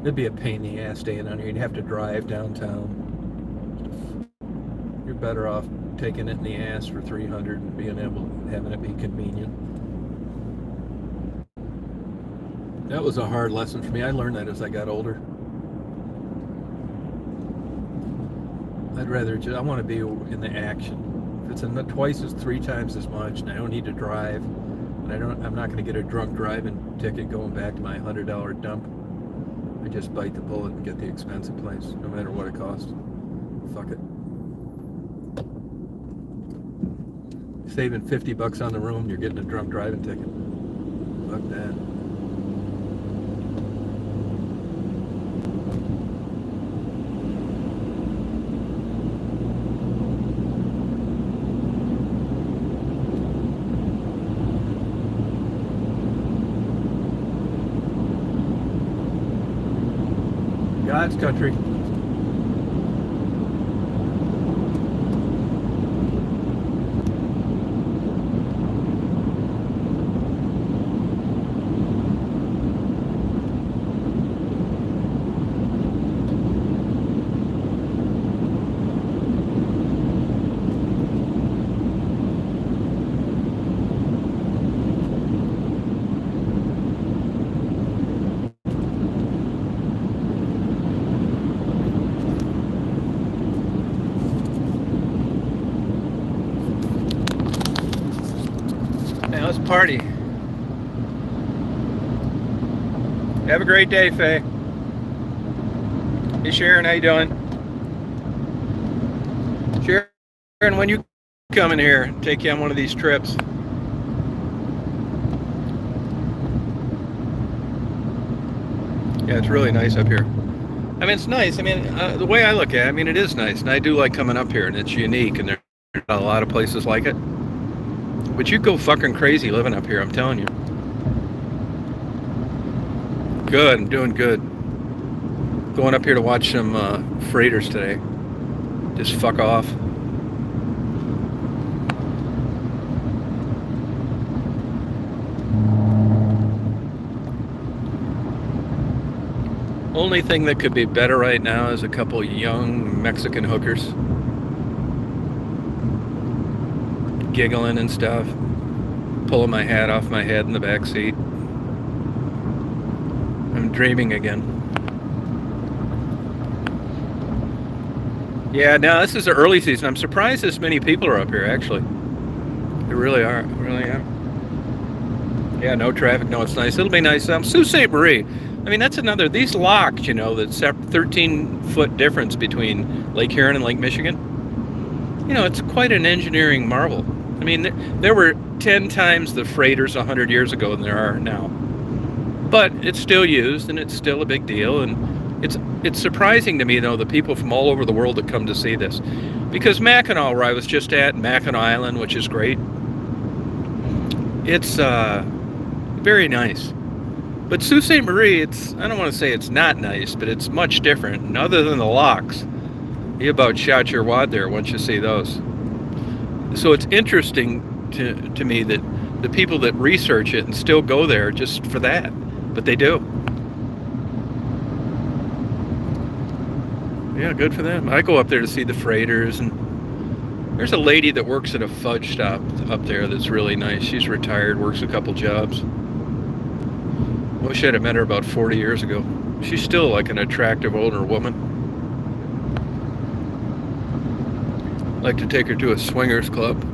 It'd be a pain in the ass staying on here. You'd have to drive downtown. You're better off taking it in the ass for $300 and having it be convenient. That was a hard lesson for me. I learned that as I got older. I'd rather I want to be in the action. If it's twice as 3 times as much, and I don't need to drive, and I'm not going to get a drunk driving ticket going back to my $100 dump. I just bite the bullet and get the expensive place, no matter what it costs. Fuck it. Saving $50 on the room, you're getting a drunk driving ticket. Fuck that. God's country. Now let's party. Have a great day, Faye. Hey Sharon, how you doing? Sharon, when you come in here, take you on one of these trips. Yeah, it's really nice up here. I mean, it's nice. I mean, the way I look at it, I mean, it is nice. And I do like coming up here, and it's unique, and there's not a lot of places like it. But you go fucking crazy living up here, I'm telling you. Good, I'm doing good. Going up here to watch some freighters today. Just fuck off. Only thing that could be better right now is a couple young Mexican hookers giggling and stuff, pulling my hat off my head in the back seat. I'm dreaming again. Yeah, now this is the early season. I'm surprised as many people are up here, actually. They really are. Really am. Yeah, no traffic. No, it's nice. It'll be nice. Sault Ste. Marie. I mean, that's another. These locks, you know, that's 13-foot difference between Lake Huron and Lake Michigan. You know, it's quite an engineering marvel. I mean, there were 10 times the freighters 100 years ago than there are now. But it's still used, and it's still a big deal. And it's surprising to me, though, the people from all over the world that come to see this. Because Mackinac, where I was just at, Mackinac Island, which is great, it's very nice. But Sault Ste. Marie, I don't want to say it's not nice, but it's much different. And other than the locks, you about shot your wad there once you see those. So it's interesting to me that the people that research it and still go there just for that, but they do. Yeah, good for them. I go up there to see the freighters, and there's a lady that works at a fudge shop up there that's really nice. She's retired, works a couple jobs. I wish I'd have met her about 40 years ago. She's still like an attractive older woman. Like to take her to a swingers club.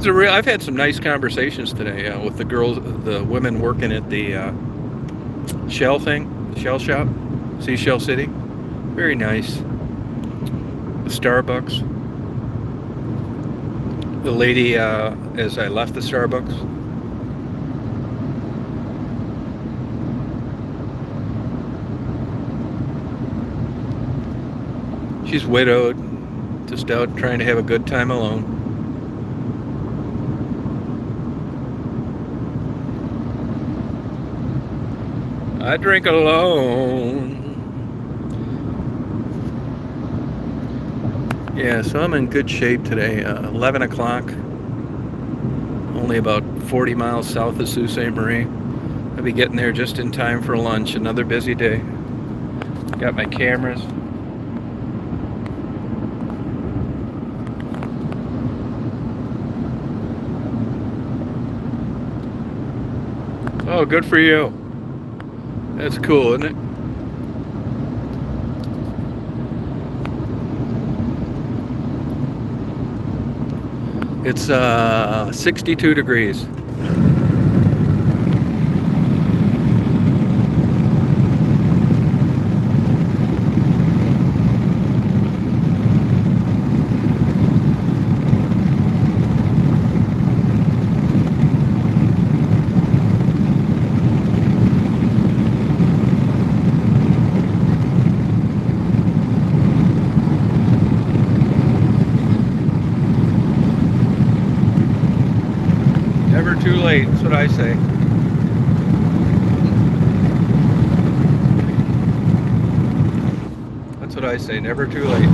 I've had some nice conversations today with the girls, the women working at the Shell shop, Seashell City. Very nice. The Starbucks. The lady, as I left the Starbucks. She's widowed, just out trying to have a good time alone. I drink alone. Yeah, so I'm in good shape today. 11 o'clock, only about 40 miles south of Sault Ste. Marie. I'll be getting there just in time for lunch. Another busy day. Got my cameras. Oh, good for you. That's cool, isn't it? It's 62 degrees. Never too late, that's what I say. That's what I say, never too late.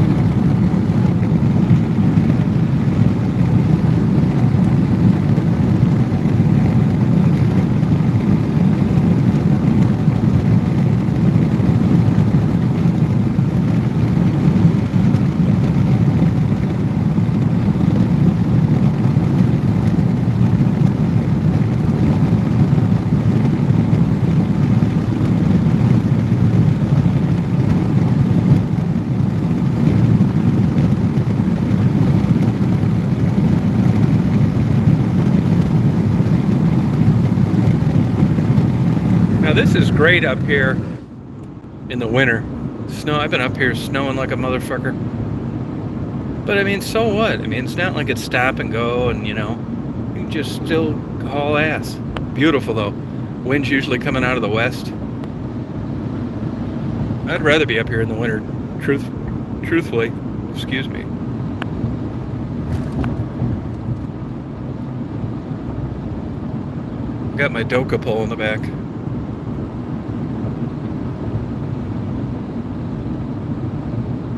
Now this is great up here in the winter. Snow, I've been up here snowing like a motherfucker. But I mean, so what? I mean, it's not like it's stop and go and, you can just still haul ass. Beautiful though. Wind's usually coming out of the west. I'd rather be up here in the winter, truthfully. Excuse me. Got my Doka pole in the back.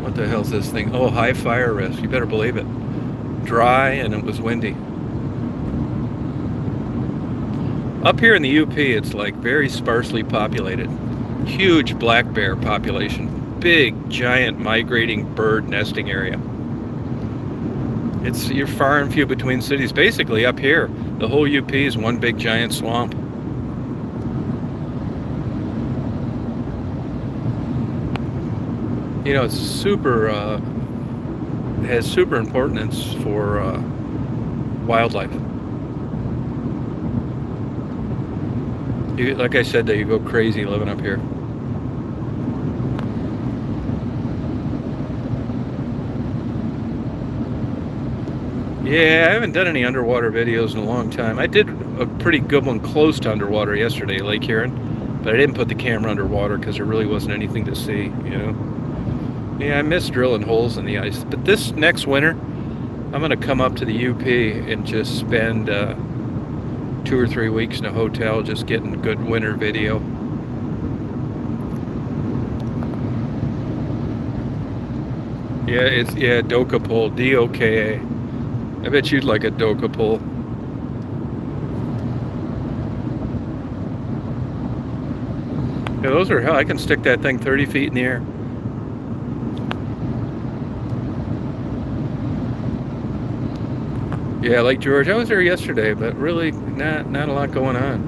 What the hell's this thing? Oh, high fire risk. You better believe it. Dry and it was windy. Up here in the UP, it's like very sparsely populated. Huge black bear population. Big, giant migrating bird nesting area. You're far and few between cities. Basically, up here, the whole UP is one big giant swamp. It's super, it has super importance for wildlife. Like I said, that you go crazy living up here. Yeah, I haven't done any underwater videos in a long time. I did a pretty good one close to underwater yesterday, Lake Huron, but I didn't put the camera underwater because there really wasn't anything to see, Yeah, I miss drilling holes in the ice. But this next winter, I'm going to come up to the UP and just spend 2 or 3 weeks in a hotel just getting good winter video. Yeah, Doka pole, D-O-K-A. I bet you'd like a Doka pole. Yeah, those are hell. I can stick that thing 30 feet in the air. Yeah, Lake George. I was there yesterday, but really not a lot going on.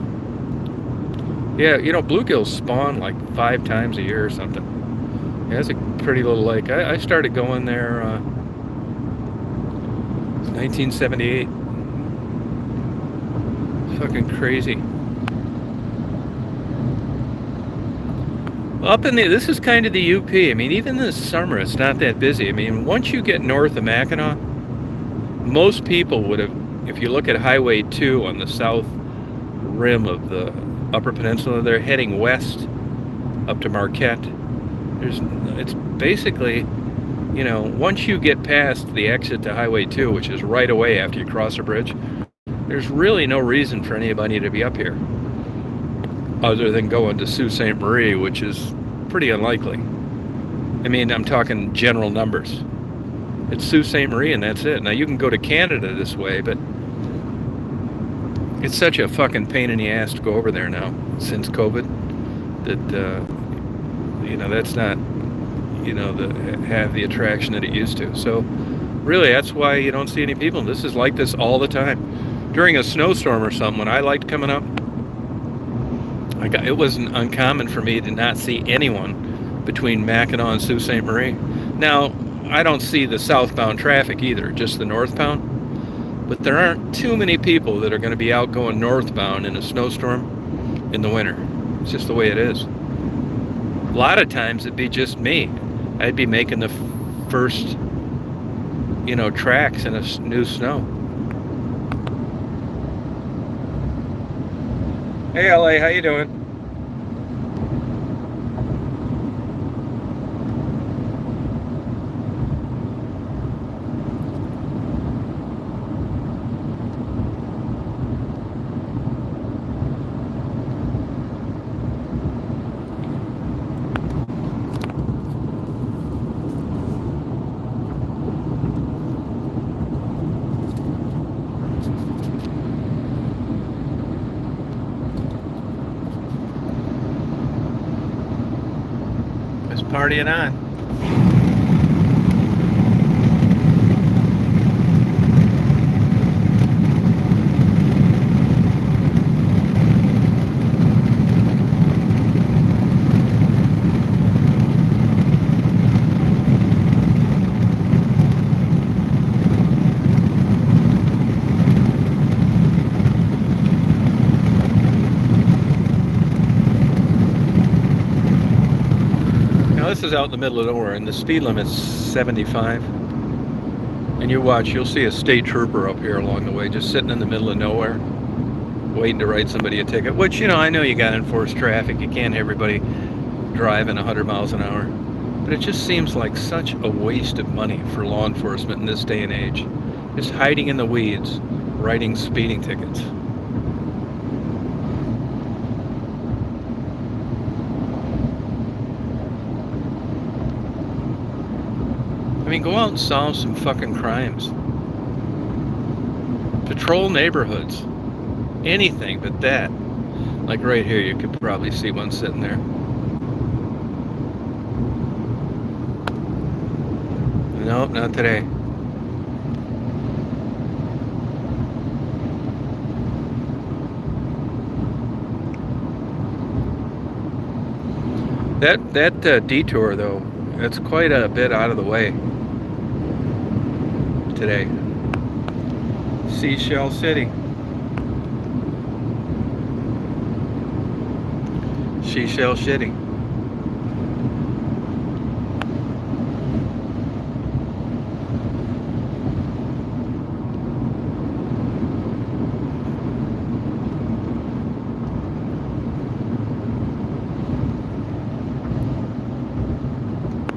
Yeah, bluegills spawn like 5 times a year or something. Yeah, it's a pretty little lake. I started going there 1978. Fucking crazy. This is kind of the UP. I mean, even this summer, it's not that busy. I mean, once you get north of Mackinac, most people would have, if you look at Highway 2 on the south rim of the Upper Peninsula, they're heading west up to Marquette. It's basically, once you get past the exit to Highway 2, which is right away after you cross a bridge, there's really no reason for anybody to be up here other than going to Sault Ste. Marie, which is pretty unlikely. I mean, I'm talking general numbers. It's Sault Ste. Marie and that's it. Now you can go to Canada this way, but it's such a fucking pain in the ass to go over there now since COVID that that's not have the attraction that it used to. So really, that's why you don't see any people. This is like this all the time. During a snowstorm or something, when I liked coming up, it wasn't uncommon for me to not see anyone between Mackinac and Sault Ste. Marie. Now, I don't see the southbound traffic either, just the northbound. But there aren't too many people that are going to be out going northbound in a snowstorm in the winter. It's just the way it is. A lot of times it'd be just me. I'd be making the first, tracks in a new snow. Hey, LA, how you doing? Partying on. This is out in the middle of nowhere, and the speed limit's 75. And you watch, you'll see a state trooper up here along the way, just sitting in the middle of nowhere, waiting to write somebody a ticket. Which, I know you got to enforce traffic. You can't have everybody driving 100 miles an hour. But it just seems like such a waste of money for law enforcement in this day and age. Just hiding in the weeds, writing speeding tickets. I mean, go out and solve some fucking crimes. Patrol neighborhoods. Anything but that. Like right here, you could probably see one sitting there. Nope, not today. That detour, though, that's quite a bit out of the way today. Seashell City. Seashell City.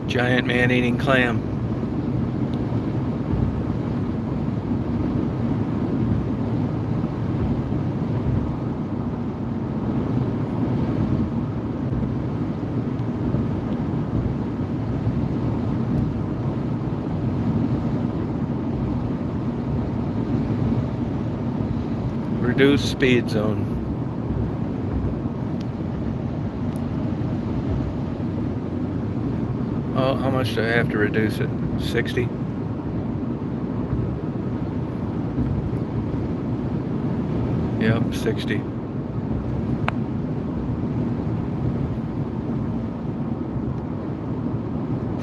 Giant man-eating clam. Reduce speed zone. Oh, how much do I have to reduce it? 60? Yep, 60.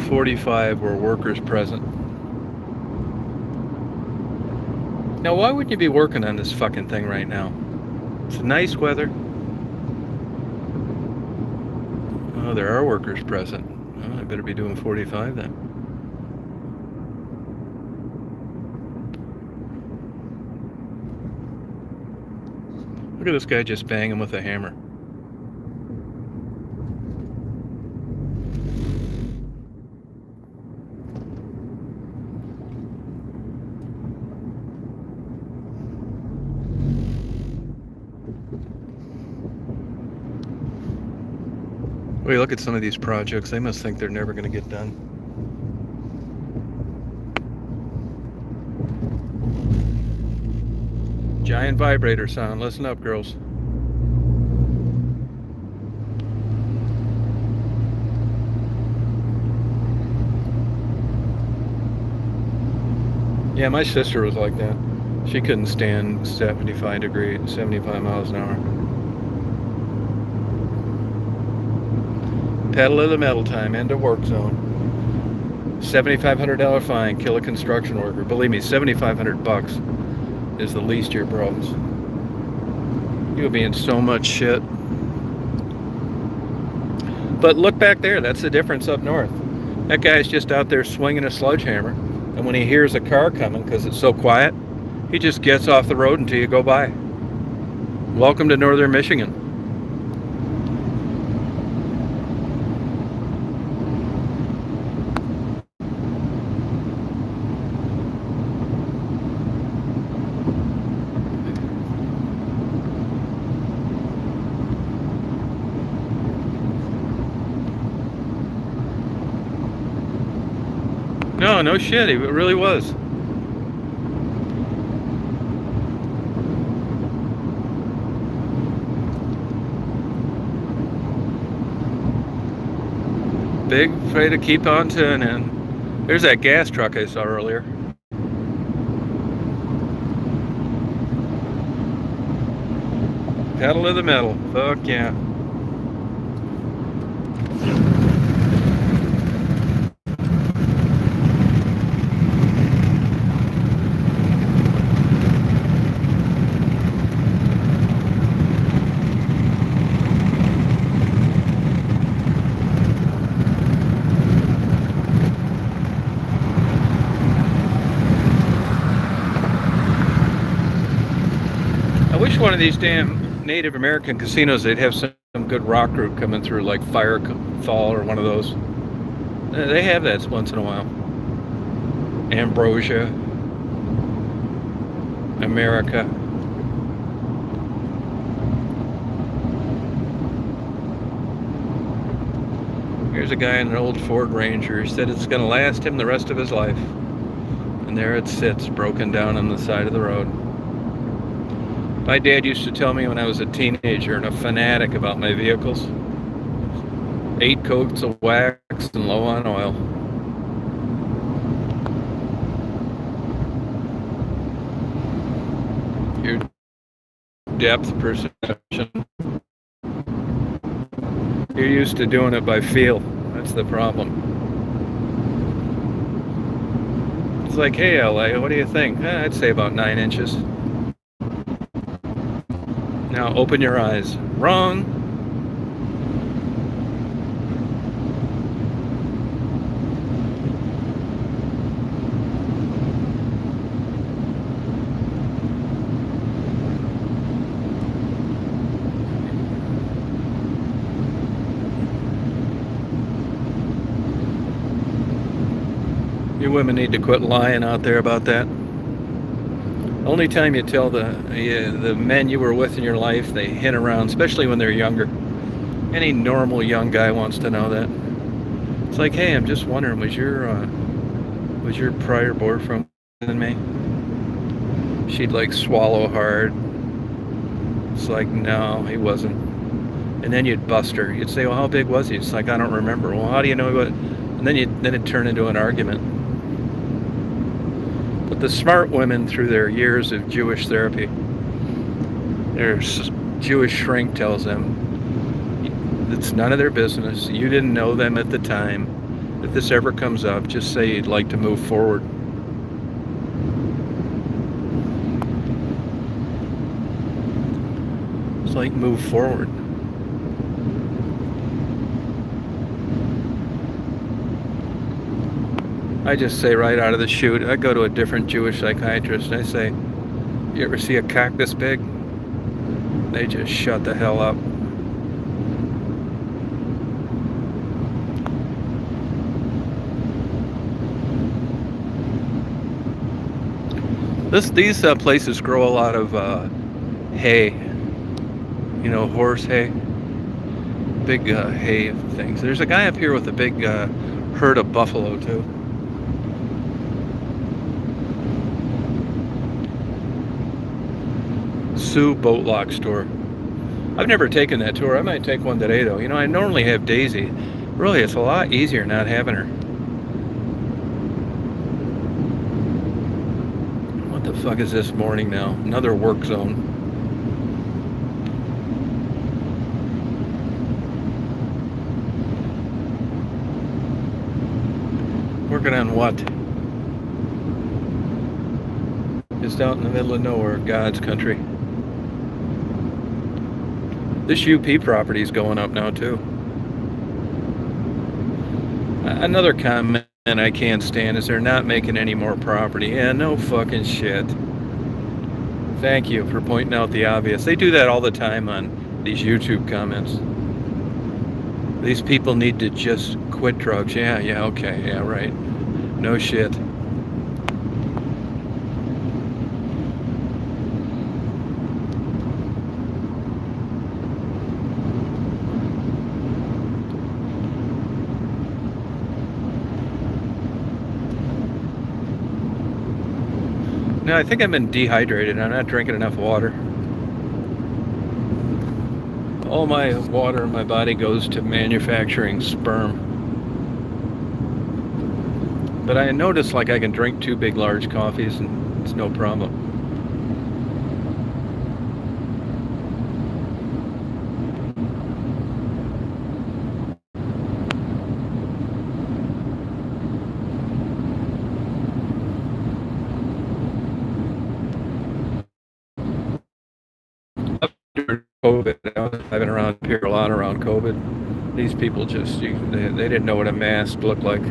$45 were workers present. Now, why wouldn't you be working on this fucking thing right now? It's nice weather. Oh, there are workers present. Oh, I better be doing 45 then. Look at this guy just banging with a hammer. Well, you look at some of these projects, they must think they're never going to get done. Giant vibrator sound. Listen up, girls. Yeah, my sister was like that. She couldn't stand 75 miles an hour. Pedal to the metal time, end of work zone. $7,500 fine, kill a construction worker. Believe me, $7,500 is the least of your problems. You'll be in so much shit. But look back there, that's the difference up north. That guy's just out there swinging a sledgehammer, and when he hears a car coming, because it's so quiet, he just gets off the road until you go by. Welcome to northern Michigan. No shit, it really was. Big, afraid to keep on turning. There's that gas truck I saw earlier. Pedal to the metal. Fuck yeah. I wish one of these damn Native American casinos, they'd have some good rock group coming through, like Firefall or one of those. They have that once in a while. Ambrosia, America. Here's a guy in an old Ford Ranger. He said it's going to last him the rest of his life. And there it sits, broken down on the side of the road. My dad used to tell me when I was a teenager and a fanatic about my vehicles, 8 coats of wax and low on oil. Your depth perception. You're used to doing it by feel. That's the problem. It's like, hey LA, what do you think? I'd say about 9 inches. Now open your eyes. Wrong. You women need to quit lying out there about that. Only time you tell the men you were with in your life, they hint around, especially when they're younger. Any normal young guy wants to know that. It's like, hey, I'm just wondering, was your prior boyfriend than me? She'd like swallow hard. It's like, no, he wasn't. And then you'd bust her. You'd say, well, how big was he? It's like, I don't remember. Well, how do you know what? And then it'd turn into an argument. But the smart women, through their years of Jewish therapy, their Jewish shrink tells them it's none of their business. You didn't know them at the time. If this ever comes up, just say you'd like to move forward. It's like move forward. I just say right out of the chute, I go to a different Jewish psychiatrist and I say, you ever see a cock this big? They just shut the hell up. These places grow a lot of hay, horse hay, big hay things. There's a guy up here with a big herd of buffalo too. Sioux Boat Lock Store. I've never taken that tour. I might take one today, though. You know, I normally have Daisy. Really, it's a lot easier not having her. What the fuck is this morning now? Another work zone. Working on what? Just out in the middle of nowhere, God's country. This UP property is going up now, too. Another comment I can't stand is they're not making any more property. Yeah, no fucking shit. Thank you for pointing out the obvious. They do that all the time on these YouTube comments. These people need to just quit drugs. Yeah, okay, yeah, right. No shit. No, I think I've been dehydrated. I'm not drinking enough water. All my water in my body goes to manufacturing sperm. But I notice like I can drink 2 big large coffees and it's no problem. COVID, I've been around here a lot around COVID. These people just, they didn't know what a mask looked like.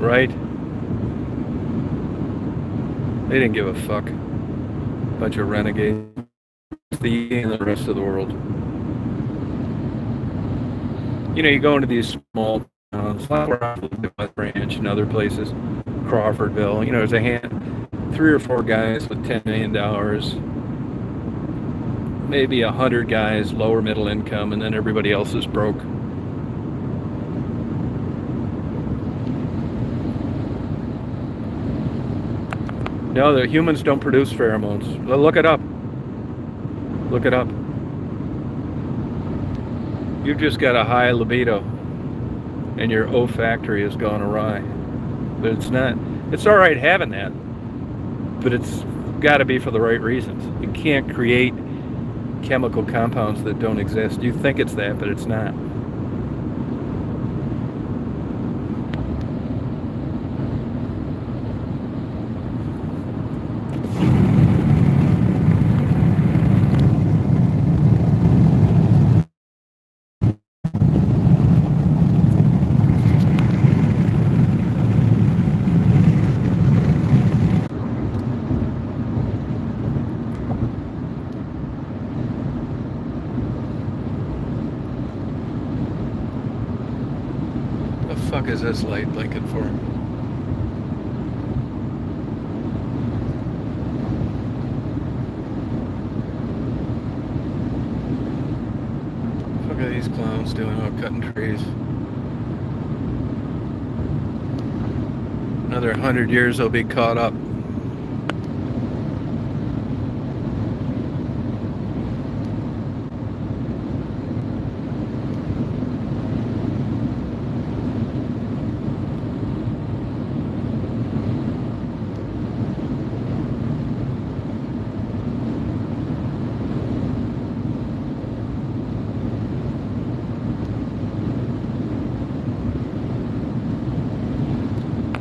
Right? They didn't give a fuck. Bunch of renegades. And the rest of the world. You know, you go into these small towns, like West Branch and other places, Crawfordville, you know, there's a 3 or 4 guys with $10 million, maybe 100 guys, lower middle income, and then everybody else is broke. No, the humans don't produce pheromones. Well, look it up. Look it up. You've just got a high libido, and your olfactory has gone awry. But it's not. It's all right having that, but it's got to be for the right reasons. You can't create chemical compounds that don't exist. You think it's that, but it's not. What the fuck is this light blinking for? Look at these clowns doing all cutting trees. Another 100 years they'll be caught up.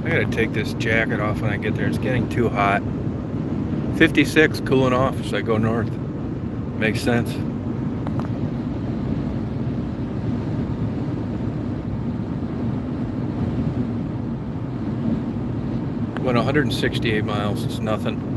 I gotta take this jacket off when I get there. It's getting too hot. 56, cooling off as I go north. Makes sense. Went 168 miles. It's nothing.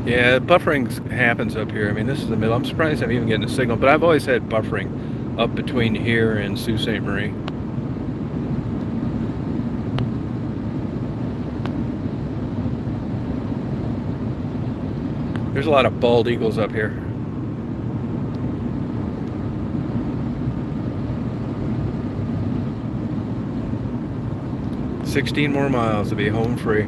Yeah, buffering happens up here. I mean, this is the middle. I'm surprised I'm even getting a signal, but I've always had buffering up between here and Sault Ste. Marie. There's a lot of bald eagles up here. "16 more miles to be home free."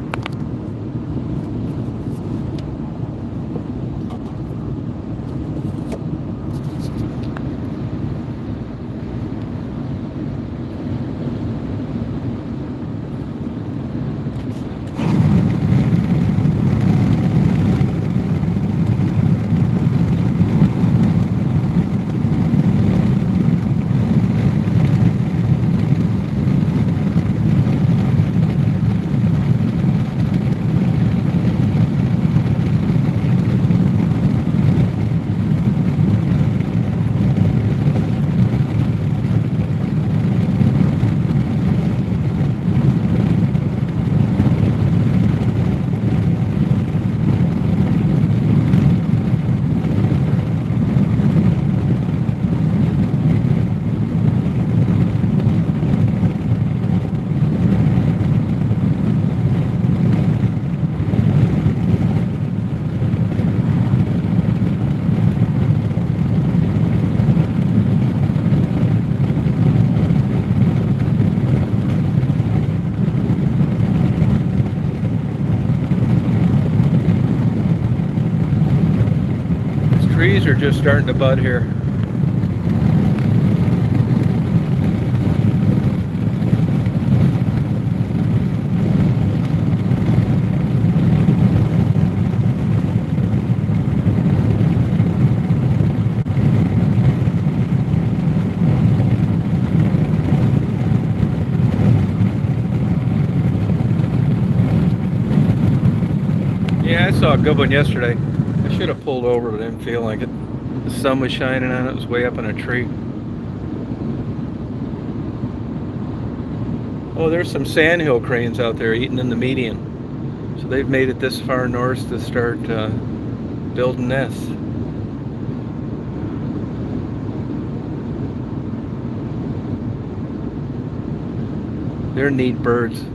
Trees are just starting to bud here. Yeah, I saw a good one yesterday. I should have pulled over, but I didn't feel like it. The sun was shining on it. It was way up in a tree. Oh, there's some sandhill cranes out there eating in the median. So they've made it this far north to start building nests. They're neat birds.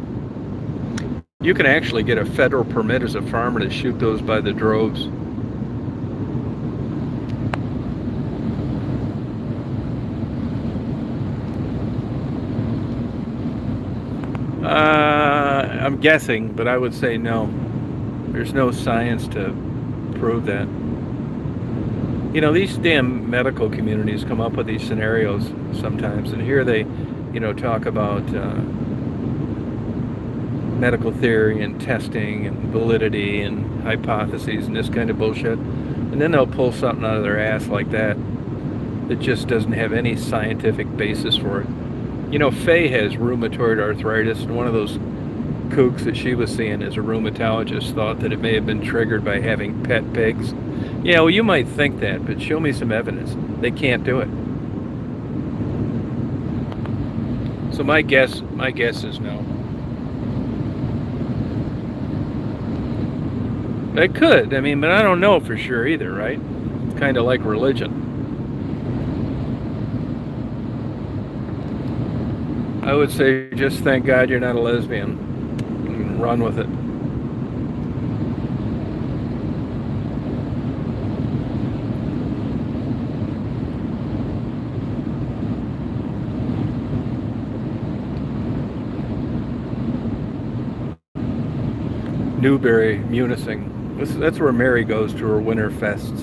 You can actually get a federal permit as a farmer to shoot those by the droves. I'm guessing, but I would say no. There's no science to prove that. You know, these damn medical communities come up with these scenarios sometimes, and here they, talk about medical theory and testing and validity and hypotheses and this kind of bullshit. And then they'll pull something out of their ass like that that just doesn't have any scientific basis for it. Faye has rheumatoid arthritis, and one of those kooks that she was seeing as a rheumatologist thought that it may have been triggered by having pet pigs. Yeah, well, you might think that, but show me some evidence. They can't do it. So my guess is no. It could, but I don't know for sure either, right? It's kind of like religion. I would say just thank God you're not a lesbian. And run with it. Newberry, Munising. That's where Mary goes to her winter fests.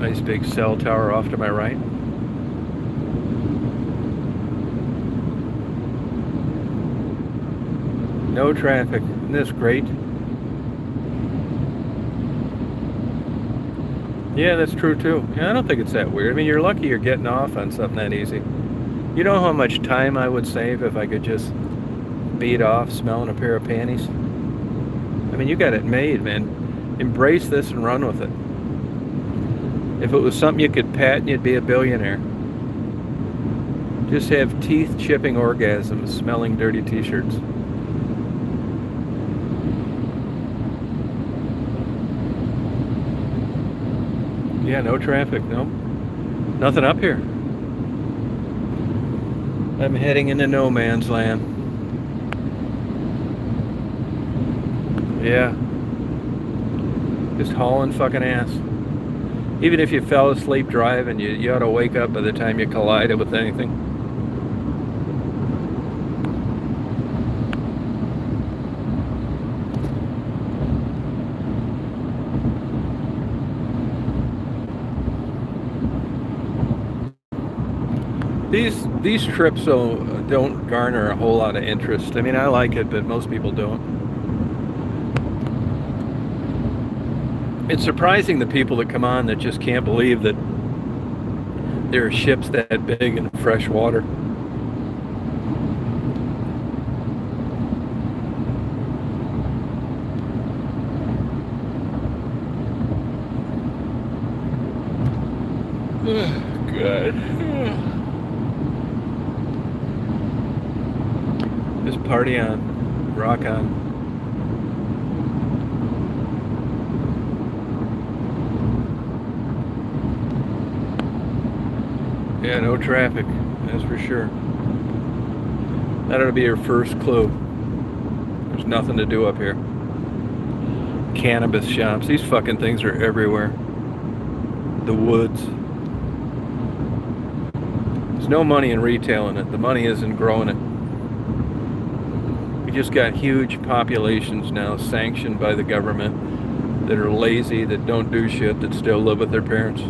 Nice big cell tower off to my right. No traffic. Isn't this great? Yeah, that's true too. Yeah, I don't think it's that weird. You're lucky you're getting off on something that easy. You know how much time I would save if I could just beat off smelling a pair of panties? You got it made, man. Embrace this and run with it. If it was something you could patent, you'd be a billionaire. Just have teeth-chipping orgasms smelling dirty t-shirts. Yeah, no traffic, no. Nothing up here. I'm heading into no man's land. Yeah. Just hauling fucking ass. Even if you fell asleep driving, you ought to wake up by the time you collided with anything. These trips don't garner a whole lot of interest. I mean, I like it, but most people don't. It's surprising the people that come on that just can't believe that there are ships that big in fresh water. Good. Just party on. Rock on. Yeah, no traffic, that's for sure. That ought to be your first clue. There's nothing to do up here. Cannabis shops. These fucking things are everywhere. The woods. There's no money in retailing it. The money is in growing it. We just got huge populations now sanctioned by the government that are lazy, that don't do shit, that still live with their parents.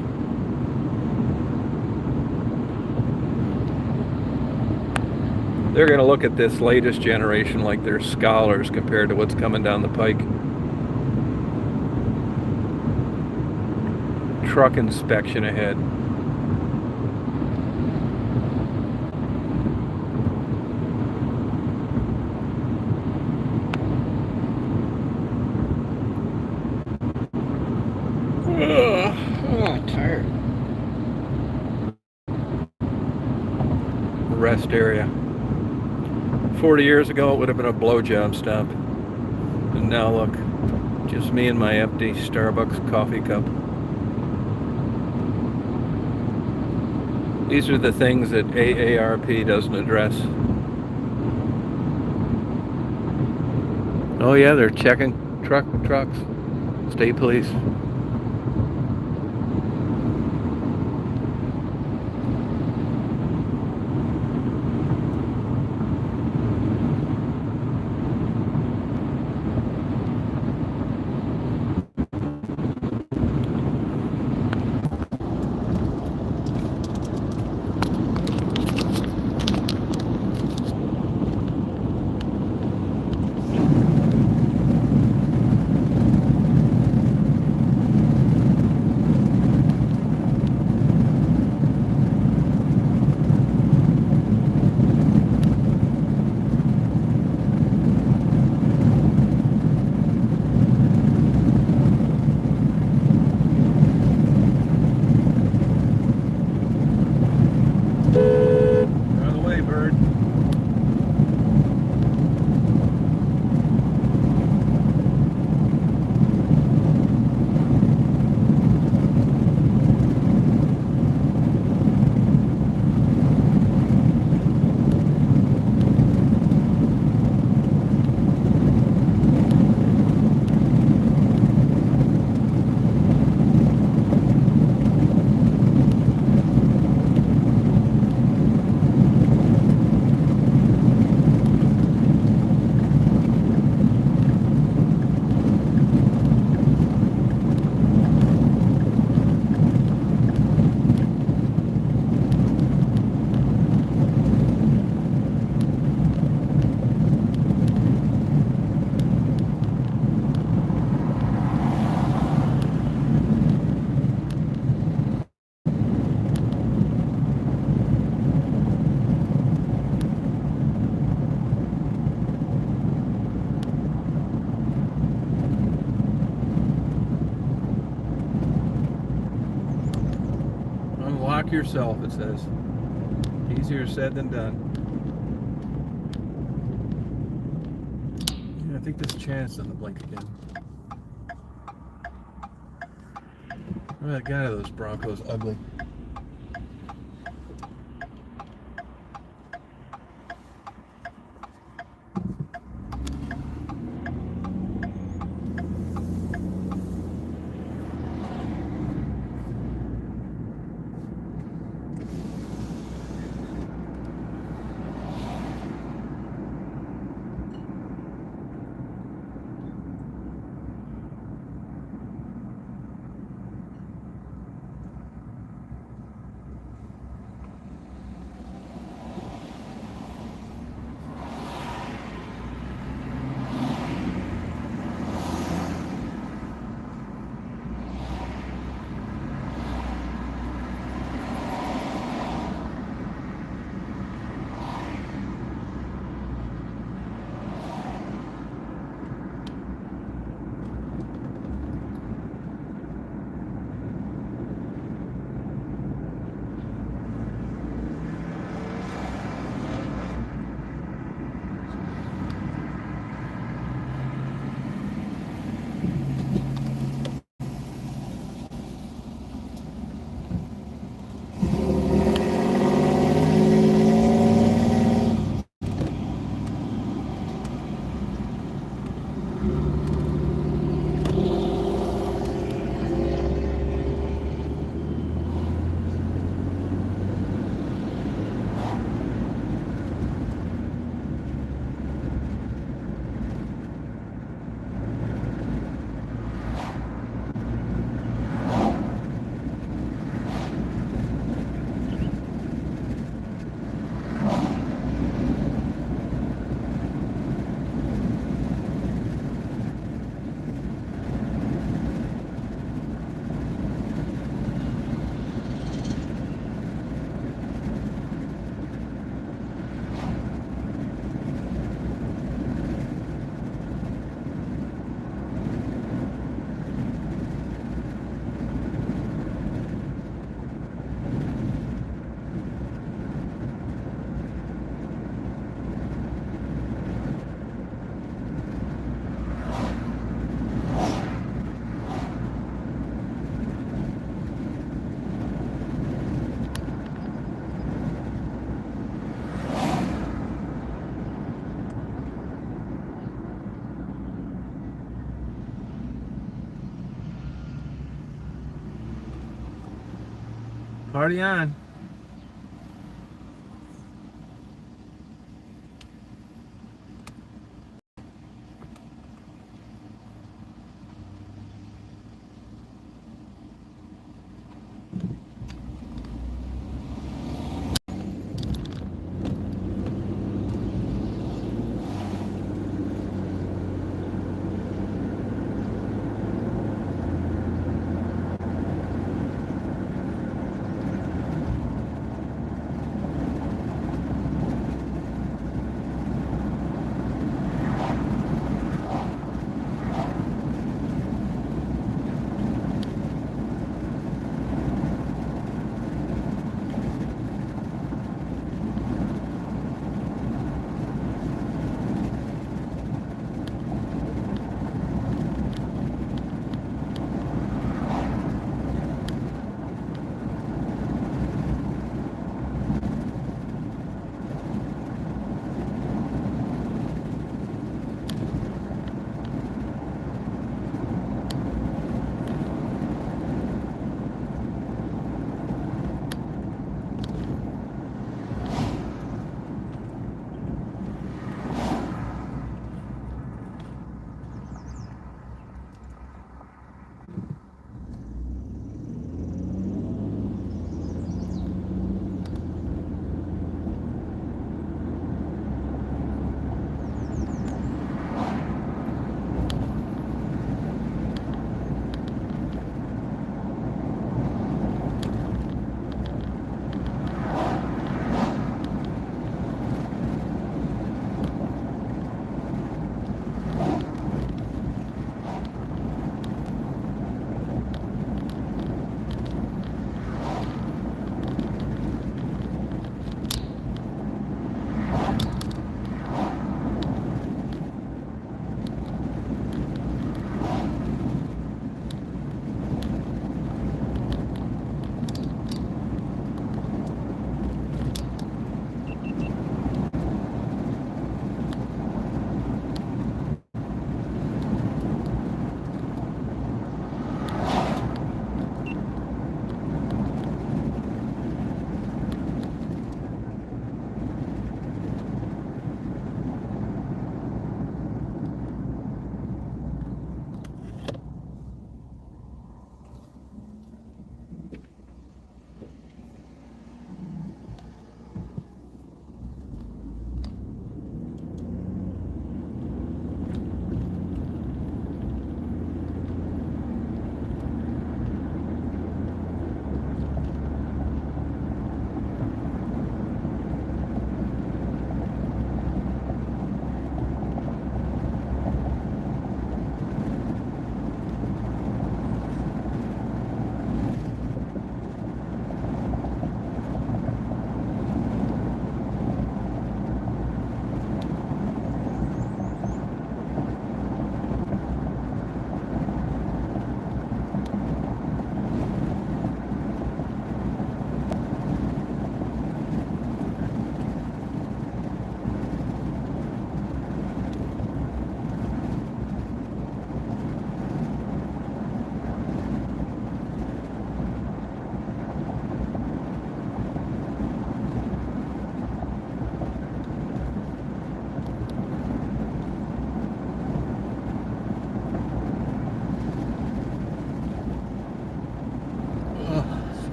They're going to look at this latest generation like they're scholars compared to what's coming down the pike. Truck inspection ahead. Oh, tired. Rest area. 40 years ago, it would have been a blowjob stop. And now look, just me and my empty Starbucks coffee cup. These are the things that AARP doesn't address. Oh yeah, they're checking trucks. State police. Unlock yourself, it says. Easier said than done. Yeah, I think this Chan's on the blink again. Oh, that guy of those Broncos ugly. Party on.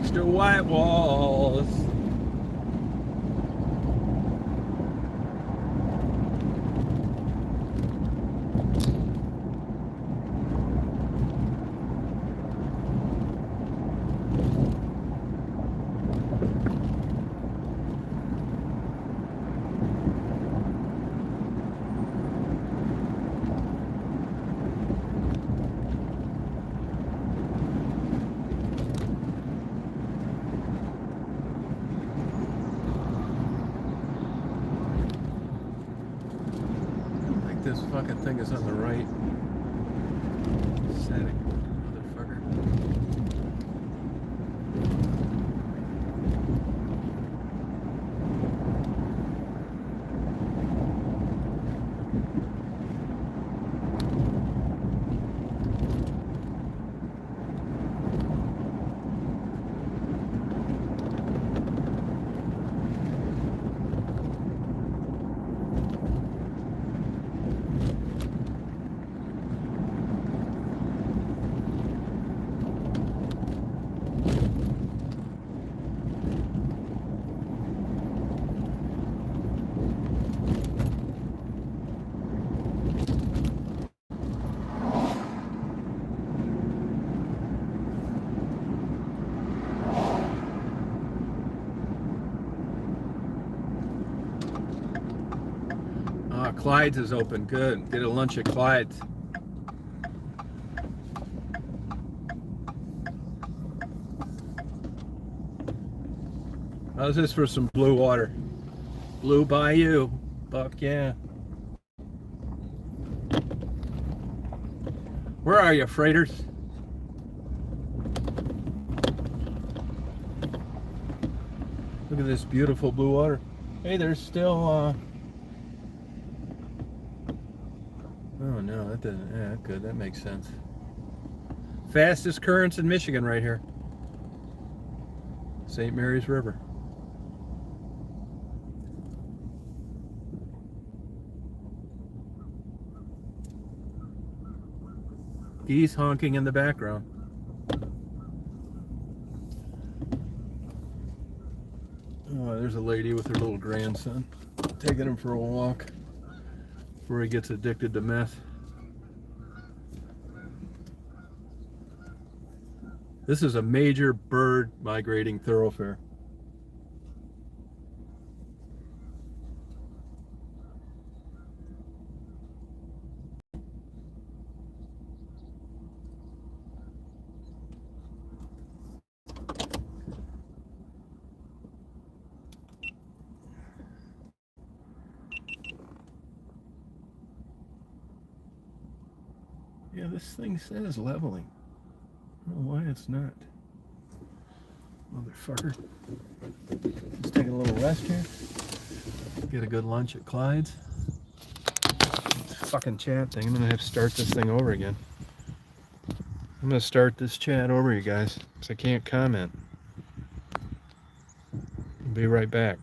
extra white walls. This fucking thing is on the right setting, motherfucker. Clyde's is open. Good. Get a lunch at Clyde's. How's this for some blue water? Blue Bayou. Fuck yeah. Where are you, freighters? Look at this beautiful blue water. Hey, there's still oh no, that doesn't. Yeah, good. That makes sense. Fastest currents in Michigan right here. St. Mary's River. Geese honking in the background. Oh, there's a lady with her little grandson taking him for a walk before he gets addicted to meth. This is a major bird migrating thoroughfare. Yeah, this thing says leveling. I don't know why it's not. Motherfucker. Just taking a little rest here. Get a good lunch at Clyde's. Fucking chat thing. I'm gonna have to start this thing over again. I'm gonna start this chat over, you guys, because I can't comment. I'll be right back.